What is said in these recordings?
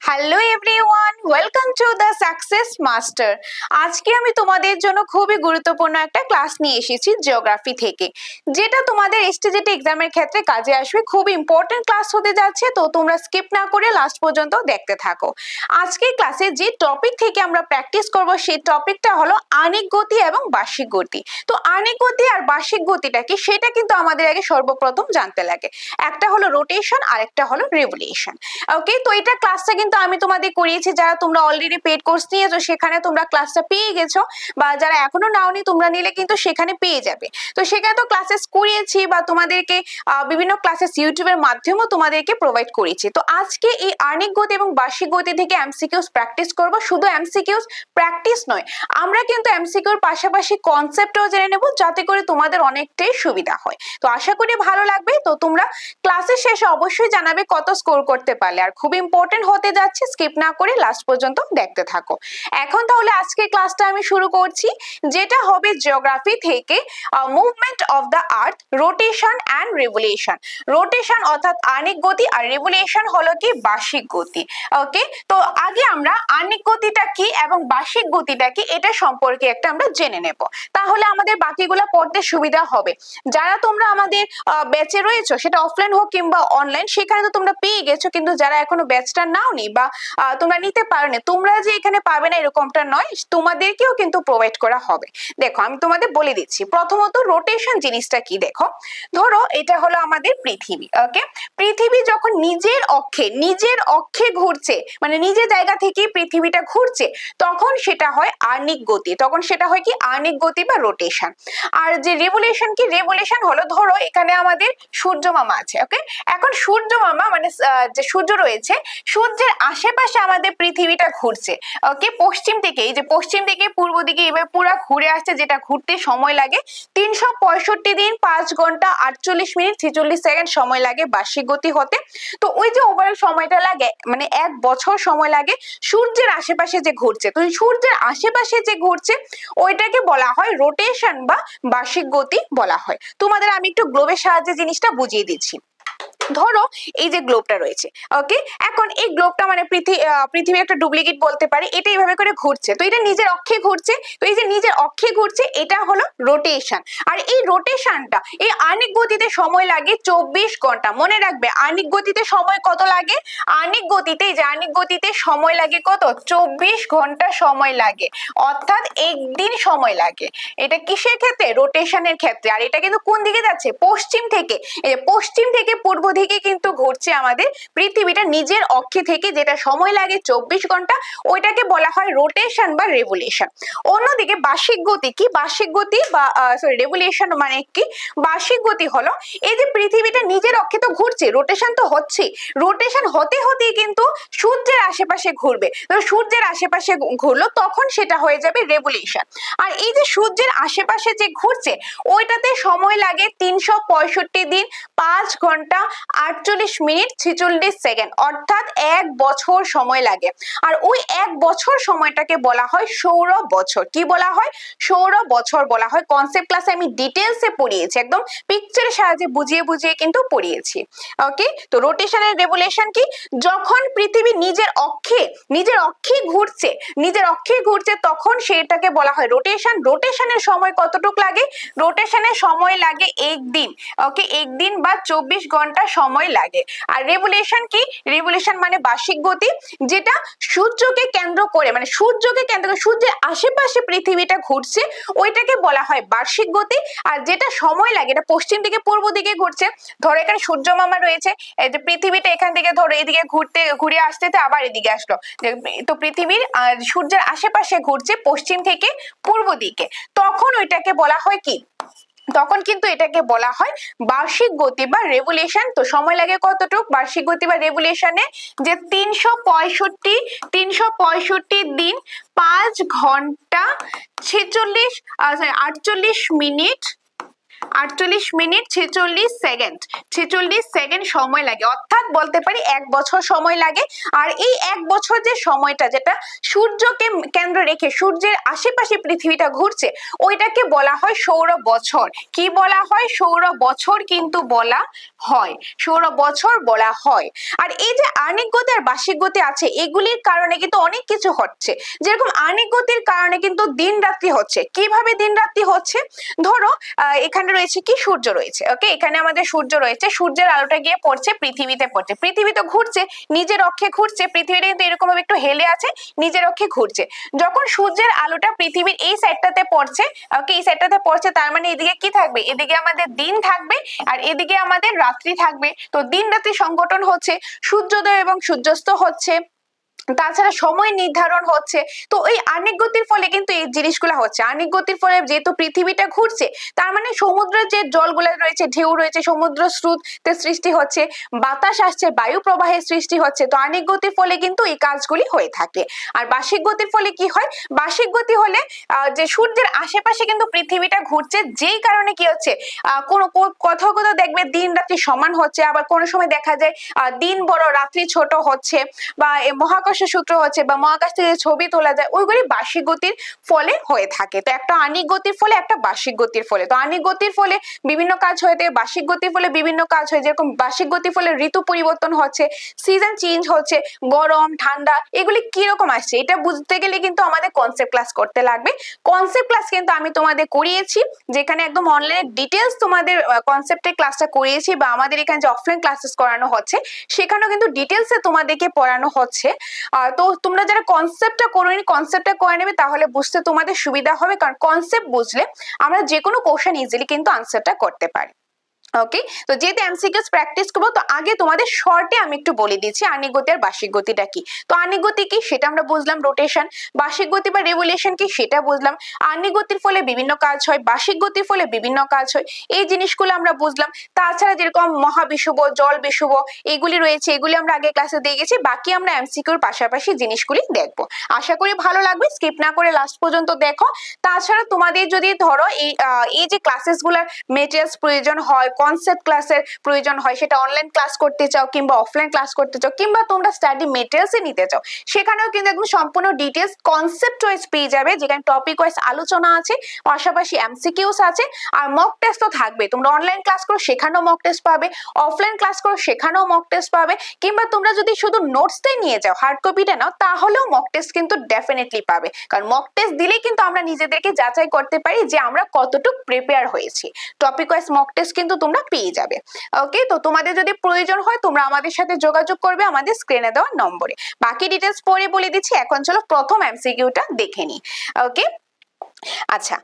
Hello everyone, welcome to the success master. আজকে আমি তোমাদের জন্য খুবই গুরুত্বপূর্ণ একটা ক্লাস নিয়ে এসেছি জিওগ্রাফি থেকে, যেটা তোমাদের এসটিজিটি এক্সামের ক্ষেত্রে কাজে আসবে। খুব ইম্পর্টেন্ট ক্লাস হতে যাচ্ছে, তো তোমরা স্কিপ না করে লাস্ট পর্যন্ত দেখতে থাকো। আজকের ক্লাসে যে টপিক থেকে আমরা প্র্যাকটিস করব সেই টপিকটা হলো আণিক গতি এবং বার্ষিক গতি। তো আণিক গতি আর বার্ষিক গতিটা কি সেটা কিন্তু আমাদের আগে সর্বপ্রথম জানতে লাগে। একটা হলো রোটেশন আর একটা হলো রেভলিউশন। ওকে, তো এটা ক্লাসটা কিন্তু আমি তোমাদের করিয়েছি, যারা তোমরা অলরেডি পেড কোর্স নিয়েছো সেখানে তোমরা ক্লাসটা পেয়ে গেছো, বা যারা এখনো নাওনি তোমরা নিলে কিন্তু সেখানে পেয়ে যাবে। তো সেখানে তো ক্লাসেস করিয়েছি বা তোমাদেরকে বিভিন্ন ক্লাসেস ইউটিউবের মাধ্যমেও তোমাদেরকে প্রোভাইড করেছি। তো আজকে এই আণিক গতি এবং বার্ষিক গতি থেকে এমসিকিউস প্র্যাকটিস করব। শুধু এমসিকিউস প্র্যাকটিস নয়, আমরা কিন্তু এমসিকিউর পাশাপাশি কনসেপ্টও জেনে নেব, যাতে করে তোমাদের অনেকটাই সুবিধা হয়। তো আশা করি ভালো লাগবে। তো তোমরা ক্লাসের শেষে অবশ্যই জানাবে কত স্কোর করতে পারলে। আর খুব ইম্পর্টেন্ট হতে যাচ্ছে, স্কিপ না করে লাস্ট পর্যন্ত দেখতে থাকো। এখন তাহলে আজকের ক্লাসটা আমি শুরু করছি, যেটা হবে জিওগ্রাফি থেকে movement of the earth, rotation and revolution. Rotation অর্থাৎ আণিক গতি, আর রেভলিউশন হলো কি বার্ষিক গতি। ওকে, তো আগে আমরা আণিক গতিটা কি এবং বার্ষিক গতিটা কি এটা সম্পর্কে একটা আমরা জেনে নেব, তাহলে আমাদের বাকিগুলো পড়তে সুবিধা হবে। যারা তোমরা আমাদের ব্যাচে রয়েছে, সেটা অফলাইন হোক কিংবা অনলাইন, সেখানে তো তোমরা পেয়ে গেছো, কিন্তু যারা এখনো ব্যাচটা নাওনি বা তোমরা নিতে পারোনি, তোমরা যে এখানে পাবে না এরকমটা নয়, তোমাদেরকেও কিন্তু প্রোভাইড করা হবে। দেখো আমি তোমাদের বলে দিচ্ছি, প্রথমত রোটেশন জিনিসটা কি। দেখো, ধরো এটা হলো আমাদের পৃথিবী। ওকে, পৃথিবী যখন নিজের অক্ষে ঘুরছে, মানে নিজের জায়গা থেকে পৃথিবীটা ঘুরছে, তখন সেটা হয় আণিক গতি। তখন সেটা হয় কি আণিক গতি বা রোটেশন। আর যে রেভলিউশন কি, রেভলিউশন হলো ধরো এখানে আমাদের সূর্য মামা আছে। ওকে, এখন সূর্য মামা মানে যে সূর্য রয়েছে, সূর্যের আশেপাশে আমাদের পৃথিবীটা ঘুরছে। ওকে, পশ্চিম থেকে, এই যে পশ্চিম থেকে পূর্ব দিকে এভাবে পুরো ঘুরে আসছে, যেটা ঘুরতে সময় লাগে 365 দিন 5 ঘন্টা 48 মিনিট 46 সেকেন্ড সময় লাগে বার্ষিক গতি হতে। তো ওই যে ওভারঅল সময়টা লাগে, মানে 1 বছর সময় লাগে সূর্যের আশেপাশে যে ঘুরছে। তো সূর্যের আশেপাশে যে ঘুরছে ওইটাকে বলা হয় রোটেশন বা বার্ষিক গতি বলা হয়। তোমাদের আমি একটু গ্লোবের সাহায্যে জিনিসটা বুঝিয়ে দিচ্ছি। ধরো এই যে গ্লোবটা রয়েছে, ওকে, এখন এই গ্লোবটা মানে পৃথিবী একটা ডুপ্লিকেট বলতে পারি, এটা এইভাবে করে ঘুরছে। তো এটা নিজের অক্ষে ঘুরছে, তো এই যে নিজের অক্ষে ঘুরছে এটা হলো রোটেশন। আর এই রোটেশনটা এই আণিক গতিতে সময় লাগে 24 ঘন্টা। মনে রাখবে আণিক গতিতে সময় কত লাগে, আণিক গতিতে, এই যে আণিক গতিতে সময় লাগে কত, 24 ঘন্টা সময় লাগে, অর্থাৎ একদিন সময় লাগে। এটা কিসের ক্ষেত্রে, রোটেশনের ক্ষেত্রে। আর এটা কিন্তু কোন দিকে যাচ্ছে, পশ্চিম থেকে, পশ্চিম থেকে পূর্ব দিকে কিন্তু ঘুরছে আমাদের পৃথিবীটা নিজের অক্ষে থেকে, যেটা সময় লাগে 24 ঘন্টা, ওইটাকে বলা হয় রোটেশন বা রেভলিউশন। অন্যদিকে বার্ষিক গতি কি, বার্ষিক গতি বা রেভলিউশন মানে কি, বার্ষিক গতি হলো এই যে পৃথিবীটা নিজের অক্ষে তো ঘুরছে, রোটেশন তো হচ্ছে, রোটেশন হতে হতেই কিন্তু সূর্যের আশেপাশে ঘুরবে। তো সূর্যের আশেপাশে ঘুরলো তখন সেটা হয়ে যাবে রেভলিউশন। আর এই যে সূর্যের আশেপাশে যে ঘুরছে ওইটাতে সময় লাগে 365 দিন 5 ঘন্টা 48 মিনিট 46 সেকেন্ড, অর্থাৎ 1 বছর সময় লাগে। আর ওই 1 বছর সময়টাকে বলা হয় সৌর বছর। কি বলা হয়, সৌর বছর বলা হয়। কনসেপ্ট ক্লাসে আমি ডিটেলসে পড়িয়েছি, একদম পিকচারের সাহায্যে বুঝিয়ে বুঝিয়ে কিন্তু পড়িয়েছি। ওকে, তো রোটেশন এর রেভলিউশন কি, যখন পৃথিবী নিজের অক্ষে ঘুরছে তখন সেটাকে বলা হয় রোটেশন। রোটেশনের সময় কতটুকু লাগে, রোটেশনের সময় লাগে 1 দিন। ওকে, 1 দিন বা 24 ঘন্টা সময় লাগে। আর রেভলিউশন কি, রেভলিউশন মানে বার্ষিক গতি, যেটা সূর্যকে কেন্দ্র করে, মানে সূর্যের আশেপাশে পৃথিবীটা ঘুরছে, ওইটাকে বলা হয় বার্ষিক গতি। আর যেটা সময় লাগে, এটা পশ্চিম থেকে পূর্ব দিকে ঘুরছে। ধরো এখানে সূর্য মামা রয়েছে, এই যে পৃথিবীটা এখান থেকে ধরো এদিকে ঘুরে আসতে আবার এদিকে আসলো, তো পৃথিবীর সূর্যের আশেপাশে ঘুরছে পশ্চিম থেকে পূর্ব দিকে, তখন ওইটাকে বলা হয় কি, তখন কিন্তু এটাকে বলা হয় বার্ষিক গতি বা রেভলিউশন। তো সময় লাগে কতটুকু বার্ষিক গতি বা রেভলিউশনে, যে 365 দিন 5 ঘন্টা 48 মিনিট 48 মিনিট 46 সেকেন্ড, 46 সেকেন্ড সময় লাগে, অর্থাৎ বলতে পারি 1 বছর সময় লাগে। আর এই 1 বছর যে সময়টা, যেটা সূর্যকে কেন্দ্র রেখে সূর্যের আশেপাশে পৃথিবীটা ঘুরছে, ওইটাকে বলা হয় সৌর বছর। কি বলা হয়? সৌর বছর কিন্তু বলা হয়, সৌর বছর বলা হয়। আর এই যে আণবিক গতি আর বার্ষিক গতি আছে, এগুলির কারণে কিন্তু অনেক কিছু হচ্ছে। যেরকম আণবিক গতির কারণে কিন্তু দিন রাত্রি হচ্ছে। কিভাবে দিন রাত্রি হচ্ছে? ধরো এখানে রয়েছে কি, সূর্য রয়েছে, ওকে, এখানে আমাদের সূর্য রয়েছে, সূর্যের আলোটা গিয়ে পড়ছে পৃথিবীতে, পড়ছে, পৃথিবী তো ঘুরছে, নিজের অক্ষে ঘুরছে, পৃথিবীটা কিন্তু এরকম ভাবে একটু হেলে আছে, নিজের অক্ষে ঘুরছে। যখন সূর্যের আলোটা পৃথিবীর এই সাইডটাতে পড়ছে, ওকে, এই সাইডটাতে পড়ছে, তার মানে এদিকে কি থাকবে? এদিকে আমাদের দিন থাকবে আর এদিকে আমাদের রাত্রি থাকবে। তো দিন রাত্রি সংগঠন হচ্ছে, সূর্যোদয় এবং সূর্যাস্ত হচ্ছে, তাছাড়া সময় নির্ধারণ হচ্ছে। তো এই আণবিক গতির ফলে কিন্তু এই জিনিসগুলো হচ্ছে। আণবিক গতির ফলে যেহেতু পৃথিবীটা ঘুরছে, তার মানে সমুদ্রের যে জলগুলো রয়েছে, ঢেউ রয়েছে, সমুদ্র স্রোতের সৃষ্টি হচ্ছে, বাতাস আসছে, বায়ু প্রবাহের সৃষ্টি হচ্ছে। তো আণবিক গতির ফলে কিন্তু এই কাজগুলি হয়ে থাকে। আর বার্ষিক গতির ফলে কি হয়? বার্ষিক গতি হলে যে সূর্যের আশেপাশে কিন্তু পৃথিবীটা ঘুরছে, যেই কারণে কি হচ্ছে, কোথাও কোথাও দেখবে দিন রাত্রি সমান হচ্ছে, আবার কোনো সময় দেখা যায় দিন বড় রাত্রি ছোট হচ্ছে, বা মহাকাশ সূত্র হচ্ছে, বা মহাকাশ থেকে ছবি তোলা যায়, ওইগুলি বার্ষিক গতির ফলে হয়ে থাকে। তো একটা আণবিক গতির ফলে, একটা বার্ষিক গতির ফলে। তো আণবিক গতির ফলে বিভিন্ন কাজ হয়ে থাকে, বার্ষিক গতির ফলে বিভিন্ন কাজ হয়। যেরকম বার্ষিক গতির ফলে ঋতু পরিবর্তন হচ্ছে, সিজন চেঞ্জ হচ্ছে, গরম ঠান্ডা এগুলি কিরকম আসছে, এটা বুঝতে গেলে কিন্তু আমাদের কনসেপ্ট ক্লাস করতে লাগবে। কনসেপ্ট ক্লাস কিন্তু আমি তোমাদের করিয়েছি, যেখানে একদম অনলাইনে ডিটেলস তোমাদের কনসেপ্টের ক্লাসটা করিয়েছি, বা আমাদের এখানে যে অফলাইন ক্লাসেস করানো হচ্ছে সেখানেও কিন্তু ডিটেলসে তোমাদেরকে পড়ানো হচ্ছে। তো তোমরা যারা কনসেপ্টটা করোনি, কনসেপ্টটা করে নেবে, তাহলে বুঝতে তোমাদের সুবিধা হবে, কারণ কনসেপ্ট বুঝলে আমরা যে কোনো কোশ্চেন ইজিলি কিন্তু আনসারটা করতে পারি। ওকে, তো যেহেতু এমসিকিউস প্র্যাকটিস করবো, তো আগে তোমাদের শর্টে আমি একটু বলে দিচ্ছি আণবিক গতি আর বার্ষিক গতিটা কি। তো আণবিক গতি কি সেটা আমরা বুঝলাম, রোটেশন। বার্ষিক গতি বা রেভলিউশন কি সেটা বুঝলাম। আণবিক গতির ফলে বিভিন্ন কাজ হয়, বার্ষিক গতির ফলে বিভিন্ন কাজ হয়, এই জিনিসগুলো আমরা বুঝলাম। তাছাড়া যেরকম মহাবিষুব, জল বিষুব এগুলি রয়েছে, এগুলি আমরা আগে ক্লাসে দিয়ে গেছি। বাকি আমরা এমসিকিউর পাশাপাশি জিনিসগুলি দেখবো। আশা করি ভালো লাগবে, স্কিপ না করে লাস্ট পর্যন্ত দেখো। তাছাড়া তোমাদের যদি ধরো এই যে ক্লাসেস গুলার মেটেরিয়ালস প্রয়োজন হয়, কনসেপ্ট ক্লাসের প্রয়োজন হয়, সেটা অনলাইন ক্লাস করতে চাও কিংবা অফলাইন ক্লাস করতে চাও, কিংবা তোমরা স্টাডি মেটেরিয়ালসই নিতে চাও, সেখানেও কিন্তু একদম সম্পূর্ণ ডিটেলস কনসেপ্ট ওয়াইজ পেয়ে যাবে, যেখানে টপিক ওয়াইজ আলোচনা আছে, পাশাপাশি এমসিকিউস আছে, আর মক টেস্ট তো থাকবে। তোমরা অনলাইন ক্লাস করো সেখানেও মক টেস্ট পাবে, অফলাইন ক্লাস করো সেখানেও মক টেস্ট পাবে, কিংবা তোমরা যদি শুধু নোটসটাই নিয়ে যাও, হার্ড কপিটা নাও, তাহলেও মক টেস্ট কিন্তু ডেফিনেটলি পাবে। কারণ মক টেস্ট দিলেই কিন্তু আমরা নিজেদেরকে যাচাই করতে পারি যে আমরা কতটুকু প্রিপেয়ার হয়েছি। টপিক ওয়াইজ মক টেস্ট কিন্তু তোমরা পেয়ে যাবে। ওকে, তো তোমাদের যদি প্রয়োজন হয় তোমরা আমাদের সাথে যোগাযোগ করবে আমাদের স্ক্রিনে দেওয়া নম্বরে। বাকি ডিটেলস পরে বলে দিচ্ছি, এখন চলো প্রথম এমসিকিউটা দেখে নিই। ওকে, আচ্ছা,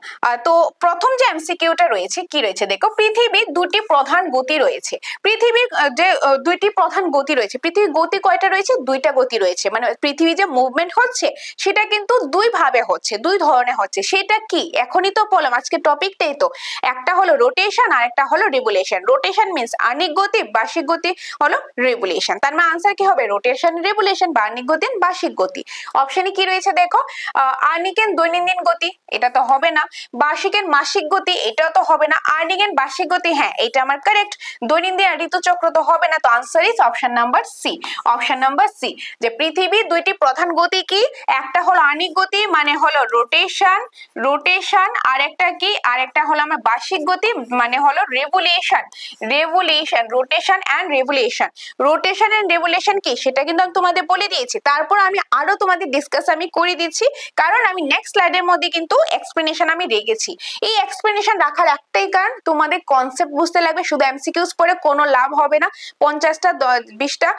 তো প্রথম যে এমসিকিউটা রয়েছে কি রয়েছে দেখো, পৃথিবীর দুটি প্রধান গতি রয়েছে। পৃথিবীর যে দুইটি প্রধান গতি রয়েছে, পৃথিবীর গতি কয়টা রয়েছে? দুইটা গতি রয়েছে। মানে পৃথিবী যে মুভমেন্ট হচ্ছে সেটা কিন্তু দুই ভাবে হচ্ছে, দুই ধরনের হচ্ছে। সেটা কি? এখনই তো বললাম, আজকে টপিকটাই তো, একটা হলো রোটেশন আর একটা হলো রিভলিউশন। রোটেশন মিন্স আণবিক গতি, বার্ষিক গতি হলো রিভলিউশন। তার মানে আনসার কি হবে? রোটেশন রিভলিউশন, বা আণবিক গতি বার্ষিক গতি। অপশনে কি রয়েছে দেখো, আণবিকের দৈনন্দিন গতি, এটা তো হবে না। বার্ষিকের মাসিক গতি, এটাও তো হবে না। আর্নিকের বার্ষিক গতি, হ্যাঁ এটা আমার কারেক্ট। দৈনন্দিন ঋতুচক্র তো হবে না। তো answer is option number C. Option number C, যে পৃথিবীর দুইটি প্রধান গতি কি, একটা হলো আণবিক গতি মানে হলো রোটেশন, রোটেশন, আর একটা কি, আর একটা হলো আমার বার্ষিক গতি মানে হলো revolution, revolution, rotation and revolution. Rotation and revolution কি সেটা কিন্তু আমি তোমাদের বলে দিয়েছি, তারপর আমি আরো তোমাদের ডিসকাস আমি করে দিচ্ছি, কারণ আমি নেক্সট স্লাইডের মধ্যে কিন্তু এক্সপ্লেনেশন আমি রেখেছি। এই এক্সপ্লেনেশন রাখার একটাই কারণ, তোমাদের কনসেপ্ট বুঝতে লাগবে। শুধু এমসিকিউস পড়ে কোনো লাভ হবে না, 50টা 20টা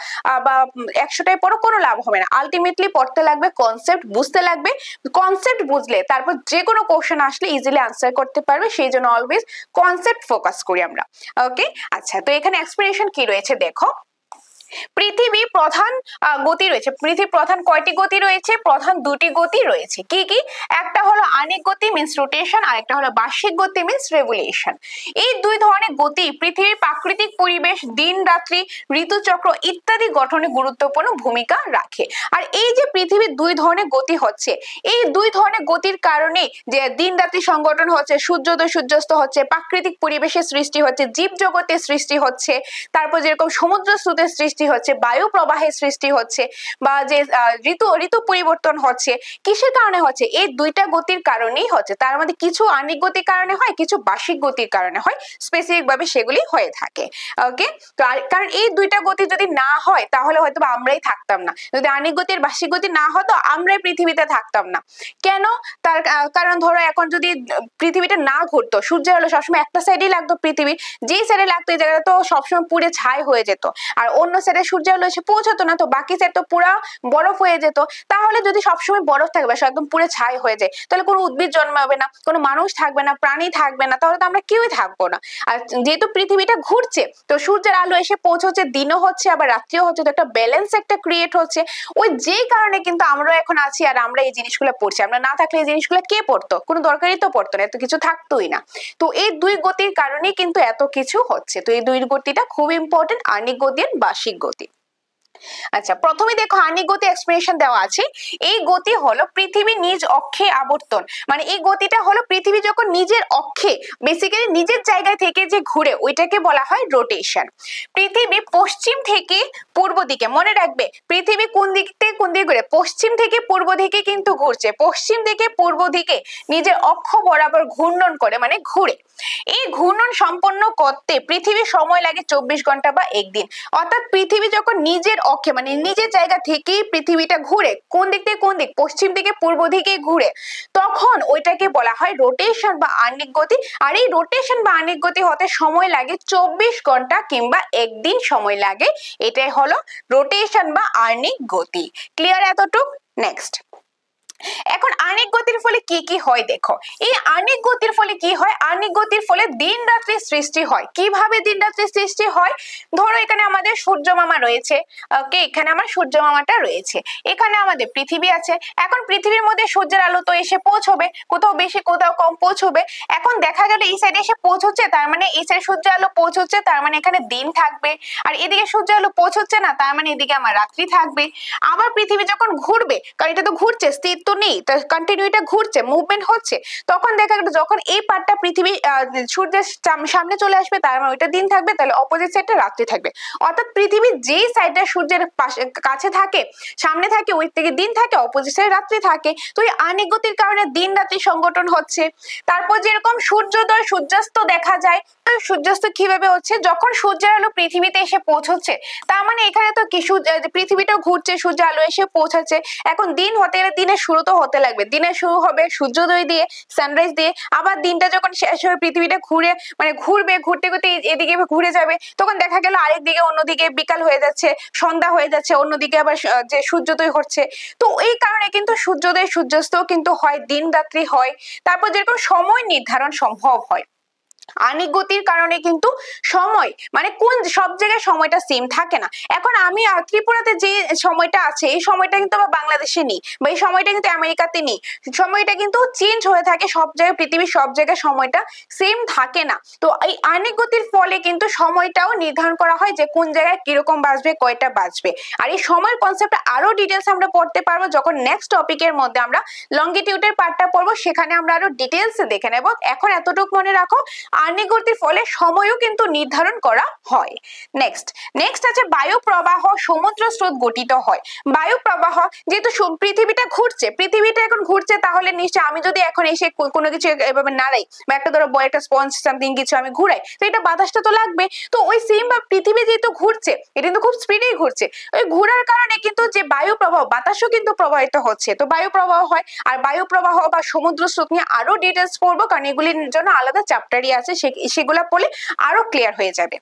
বা 100টাই পড়ো কোনো লাভ হবে না। আলটিমেটলি পড়তে লাগবে, কনসেপ্ট বুঝতে লাগবে। কনসেপ্ট বুঝলে তারপর যে কোনো কোশ্চেন আসলে ইজিলি আনসার করতে পারবে, সেই জন্য অলওয়েজ কনসেপ্ট ফোকাস করি আমরা। ওকে, আচ্ছা, তো এখানে এক্সপ্লেনেশন কি রয়েছে দেখো। পৃথিবী প্রধান গতি রয়েছে, পৃথিবীর প্রধান কয়টি গতি রয়েছে? প্রধান দুটি গতি রয়েছে। কি কি? একটা হলো আনিক গতি মিন্স রোটেশন, আর একটা হলো বার্ষিক গতি মিন্স রেভলিউশন। এই দুই ধরনের গতি পৃথিবীর প্রাকৃতিক পরিবেশ, দিন রাত্রি, ঋতুচক্র ইত্যাদি গঠনে গুরুত্বপূর্ণ ভূমিকা রাখে। আর এই যে পৃথিবীর দুই ধরনের গতি হচ্ছে, এই দুই ধরনের গতির কারণে যে দিন রাত্রি সংগঠন হচ্ছে, সূর্যোদয় সূর্যাস্ত হচ্ছে, প্রাকৃতিক পরিবেশের সৃষ্টি হচ্ছে, জীব জগতের সৃষ্টি হচ্ছে, তারপর যেরকম সমুদ্র স্রোতের সৃষ্টি হচ্ছে, বায়ু প্রবাহের সৃষ্টি হচ্ছে, বা যে ঋতু পরিবর্তন হচ্ছে, কিসের কারণে হচ্ছে? এই দুইটা গতির কারণেই হচ্ছে। তার মধ্যে কিছু আনিক গতির কারণে হয়, কিছু বার্ষিক গতির কারণে হয়, স্পেসিফিক ভাবে সেগুলি হয়ে থাকে। ওকে, তো কারণ এই দুইটা গতি যদি না হয় তাহলে হয়তো আমরাই থাকতাম না। যদি আনিক গতির বার্ষিক গতি না হতো আমরাই পৃথিবীতে থাকতাম না। কেন? তার কারণ ধরো এখন যদি পৃথিবীটা না ঘুরতো, সূর্য হলো সবসময় একটা সাইডেই লাগতো, পৃথিবী যেই সাইডে লাগতো এই জায়গাটা তো সবসময় পুড়ে ছাই হয়ে যেত, আর অন্য সাইডে সূর্য হলো এসে পৌঁছাতো না, তো বাকি সাইড তো পুরা বরফ হয়ে যেত। তাহলে যদি সবসময় বরফ থাকবে, একদম পুড়ে ছাই হয়ে যায়, তাহলে কোনো উদ্ভিদ জন্মাবে না, কোনো মানুষ থাকবে না, প্রাণী থাকবে না, তাহলে তো আমরা কেউই থাকবো না। আর যেহেতু পৃথিবীটা ঘুরছে, তো সূর্যের আলো এসে পৌঁছচ্ছে, দিনও হচ্ছে আবার রাত্রিও হচ্ছে, তো একটা ব্যালেন্স একটা ক্রিয়েট হচ্ছে। ওই যেই কারণে কিন্তু আমরা এখন আছি, আর আমরা এই জিনিসগুলো পড়ছি। আমরা না থাকলে এই জিনিসগুলো কে পড়তো? কোনো দরকারই তো পড়তো না, এত কিছু থাকতোই না। তো এই দুই গতির কারণেই কিন্তু এত কিছু হচ্ছে। তো এই দুই গতিটা খুব ইম্পর্টেন্ট, আনিক গতি আর বার্ষিক গতি। আচ্ছা, প্রথমে দেখো আনিক গতি এক্সপ্লেনেশন দেওয়া আছে। এই গতি হলো পৃথিবী নিজ অক্ষে আবর্তন, মানে এই গতিটা হলো পৃথিবী যখন নিজের অক্ষে, বেসিক্যালি নিজের জায়গায় থেকে যে ঘুরে, ওইটাকে বলা হয় রোটেশন। পৃথিবী পশ্চিম থেকে পূর্ব দিকে, মনে রাখবে পৃথিবী কোন দিক থেকে কোন দিকে ঘুরে? পশ্চিম থেকে পূর্ব দিকে কিন্তু ঘুরছে। পশ্চিম থেকে পূর্ব দিকে নিজের অক্ষ বরাবর ঘূর্ণন করে, মানে ঘুরে। এই ঘূর্ণন সম্পন্ন করতে পৃথিবীর সময় লাগে 24 ঘন্টা বা একদিন। অর্থাৎ পৃথিবী যখন নিজের অক্ষে, মানে নিজের জায়গা থেকেই পৃথিবীটা ঘুরে, কোন দিক থেকে কোন দিক? পশ্চিম থেকে পূর্ব দিকে ঘুরে, তখন ওইটাকে বলা হয় রোটেশন বা আনিক গতি। আর এই রোটেশন বা আনিক গতি হতে সময় লাগে 24 ঘন্টা কিংবা একদিন সময় লাগে। এটাই হলো রোটেশন বা আনিক গতি। ক্লিয়ার এতটুক? নেক্সট, এখন আনিক গতির ফলে কি কি হয় দেখো। এই আনিক গতির ফলে কি হয়? আনিক গতির ফলে দিন রাত্রির সৃষ্টি হয়। কিভাবে দিন রাত্রির সৃষ্টি হয়? ধরো এখানে আমাদের সূর্য মামা রয়েছে, ওকে, এখানে আমার সূর্য মামাটা রয়েছে, এখানে আমাদের পৃথিবী আছে। এখন পৃথিবীর মধ্যে সূর্যের আলো তো এসে পৌঁছবে, কোথাও বেশি কোথাও কম পৌঁছবে। এখন দেখা গেল এই সাইডে এসে পৌঁছচ্ছে, তার মানে এই সাইডে সূর্যের আলো পৌঁছচ্ছে, তার মানে এখানে দিন থাকবে। আর এদিকে সূর্যের আলো পৌঁছচ্ছে না, তার মানে এদিকে আমার রাত্রি থাকবে। আবার পৃথিবী যখন ঘুরবে, কারণ এটা তো ঘুরছে, স্থির তো নেই, কন্টিনিউটা ঘুরছে, মুভমেন্ট হচ্ছে, তখন দেখা গেল যখন এই পার্টটা পৃথিবী সূর্যের সামনে চলে আসবে, তার মানে ওইটা দিন থাকবে, তাহলে অপোজিট সাইডটা রাত্রি থাকবে। অর্থাৎ পৃথিবী যেই সাইডটা সূর্যের পাশে কাছে থাকে, সামনে থাকে, ওই থেকে দিন থাকে, অপোজিট সাইডে রাত্রি থাকে। তো এই আনিক গতির কারণে দিন রাত্রি সংগঠন হচ্ছে। তারপর যেরকম সূর্যোদয় সূর্যাস্ত দেখা যায়, সূর্যাস্ত কিভাবে হচ্ছে? যখন সূর্যের আলো পৃথিবীতে এসে পৌঁছচ্ছে, তার মানে এখানে তো কি পৃথিবীটা ঘুরছে, সূর্য আলো এসে পৌঁছাচ্ছে। এখন দিন হতে গেলে দিনের শুরু তো হতে লাগবে, দিনের শুরু হবে সূর্যোদয় দিয়ে, সানরাইজ দিয়ে। আবার দিনটা যখন শেষ হয়ে পৃথিবীটা ঘুরে, মানে ঘুরবে, ঘুরতে ঘুরতে এদিকে ঘুরে যাবে, তখন দেখা গেল আরেকদিকে অন্যদিকে বিকাল হয়ে যাচ্ছে, সন্ধ্যা হয়ে যাচ্ছে, অন্যদিকে আবার যে সূর্যোদয় হচ্ছে। তো এই কারণে কিন্তু সূর্যোদয় সূর্যাস্ত কিন্তু হয়, দিন রাত্রি হয়। তারপর যেরকম সময় নির্ধারণ সম্ভব হয়। আনিক গতির কারণে কিন্তু সময়, মানে কোন সব জায়গায় সময়টা সেম থাকে না। এখন আমি ত্রিপুরাতে যে সময়টা আছে, এই সময়টা কিন্তু আবার বাংলাদেশে নেই, বা এই সময়টা কিন্তু আমেরিকাতে নেই। সময়টা কিন্তু চেঞ্জ হয়ে থাকে সব জায়গায়, পৃথিবীর সব জায়গায় সময়টা সেম থাকে না। তো এই আনিক গতির ফলে কিন্তু সময়টাও নির্ধারণ করা হয়, যে কোন জায়গায় কিরকম বাজবে, কয়টা বাজবে। আর এই সময়ের কনসেপ্টটা আরো ডিটেলস আমরা পড়তে পারবো যখন নেক্সট টপিকের মধ্যে আমরা লঙ্গিটিউডের পার্টটা পড়বো, সেখানে আমরা আরো ডিটেলস দেখে নেব। এখন এতটুকু মনে রাখো, আনিক গতির ফলে সময়ও কিন্তু নির্ধারণ করা হয়। নেক্সট আছে বায়ু প্রবাহ, সমুদ্র স্রোত গঠিত হয়। বায়ু প্রবাহ, যেহেতু পৃথিবীটা ঘুরছে, পৃথিবীটা এখন ঘুরছে, তাহলে নিশ্চয় আমি যদি এখন এসে কোনো কিছু এভাবে নাড়াই, বা একটা ধরো বড় একটা স্পঞ্জ সামথিং কিছু আমি ঘুরাই, তো এটা বাতাসটা তো লাগবে। তো ওই সেম বা পৃথিবী যেহেতু ঘুরছে, এটা কিন্তু খুব স্পিডেই ঘুরছে, ওই ঘোরার কারণে কিন্তু যে বায়ু প্রবাহ, বাতাসও কিন্তু প্রবাহিত হচ্ছে, তো বায়ু প্রবাহ হয়। আর বায়ু প্রবাহ বা সমুদ্র স্রোত নিয়ে আরো ডিটেলস পড়বো, কারণ এগুলির জন্য আলাদা চ্যাপ্টারই আছে, সেগুলা পড়লে আরো ক্লিয়ার হয়ে যাবে।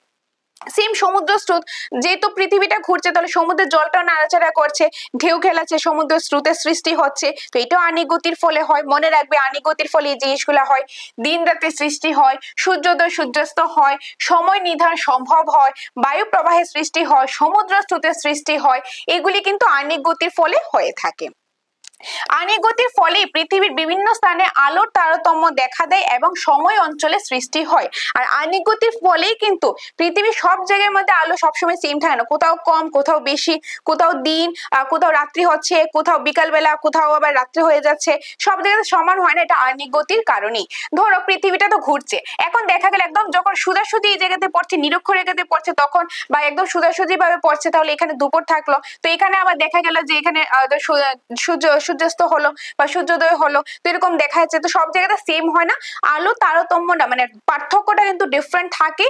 সেম সমুদ্র স্রোত, যেহেতু পৃথিবীটা ঘুরছে তাহলে সমুদ্রের জলটাও নাড়াচাড়া করছে, ঢেউ খেলাচ্ছে, সমুদ্র স্রোতের সৃষ্টি হচ্ছে, তো এটাও আণবিক গতির ফলে হয়। মনে রাখবে আণবিক গতির ফলে এই জিনিসগুলো হয়, দিন রাতের সৃষ্টি হয়, সূর্যোদয় সূর্যাস্ত হয়, সময় নির্ধারণ সম্ভব হয়, বায়ু প্রবাহের সৃষ্টি হয়, সমুদ্র স্রোতের সৃষ্টি হয়, এগুলি কিন্তু আণবিক গতির ফলে হয়ে থাকে। আণবিক গতির ফলে পৃথিবীর বিভিন্ন স্থানে আলোর তারতম্য দেখা দেয় এবং সময় অঞ্চলে সৃষ্টি হয়। আর আণবিক গতির ফলেই কিন্তু পৃথিবীর সব জায়গার মধ্যে আলো সবসময় সেম থাকে না, কোথাও কম, কোথাও বেশি, কোথাও দিন, কোথাও রাত্রি হচ্ছে, কোথাও বিকালবেলা, কোথাও আবার রাত্রি হয়ে যাচ্ছে, সব জায়গাতে সমান হয় না, এটা আণবিক গতির কারণেই। ধরো পৃথিবীটা তো ঘুরছে, এখন দেখা গেল একদম যখন সোজাসুজি এই জায়গাতে পড়ছে, নিরক্ষরেখাতে পড়ছে তখন, বা একদম সোজাসুজি ভাবে পড়ছে, তাহলে এখানে দুপুর থাকলো, তো এখানে আবার দেখা গেল যে এখানে সূর্যাস্ত হলো বা সূর্যোদয় হলো, তো এরকম দেখা যাচ্ছে। তো সব জায়গাতে সেম হয় না, আলো তারতম্যটা মানে পার্থক্যটা কিন্তু ডিফারেন্ট থাকে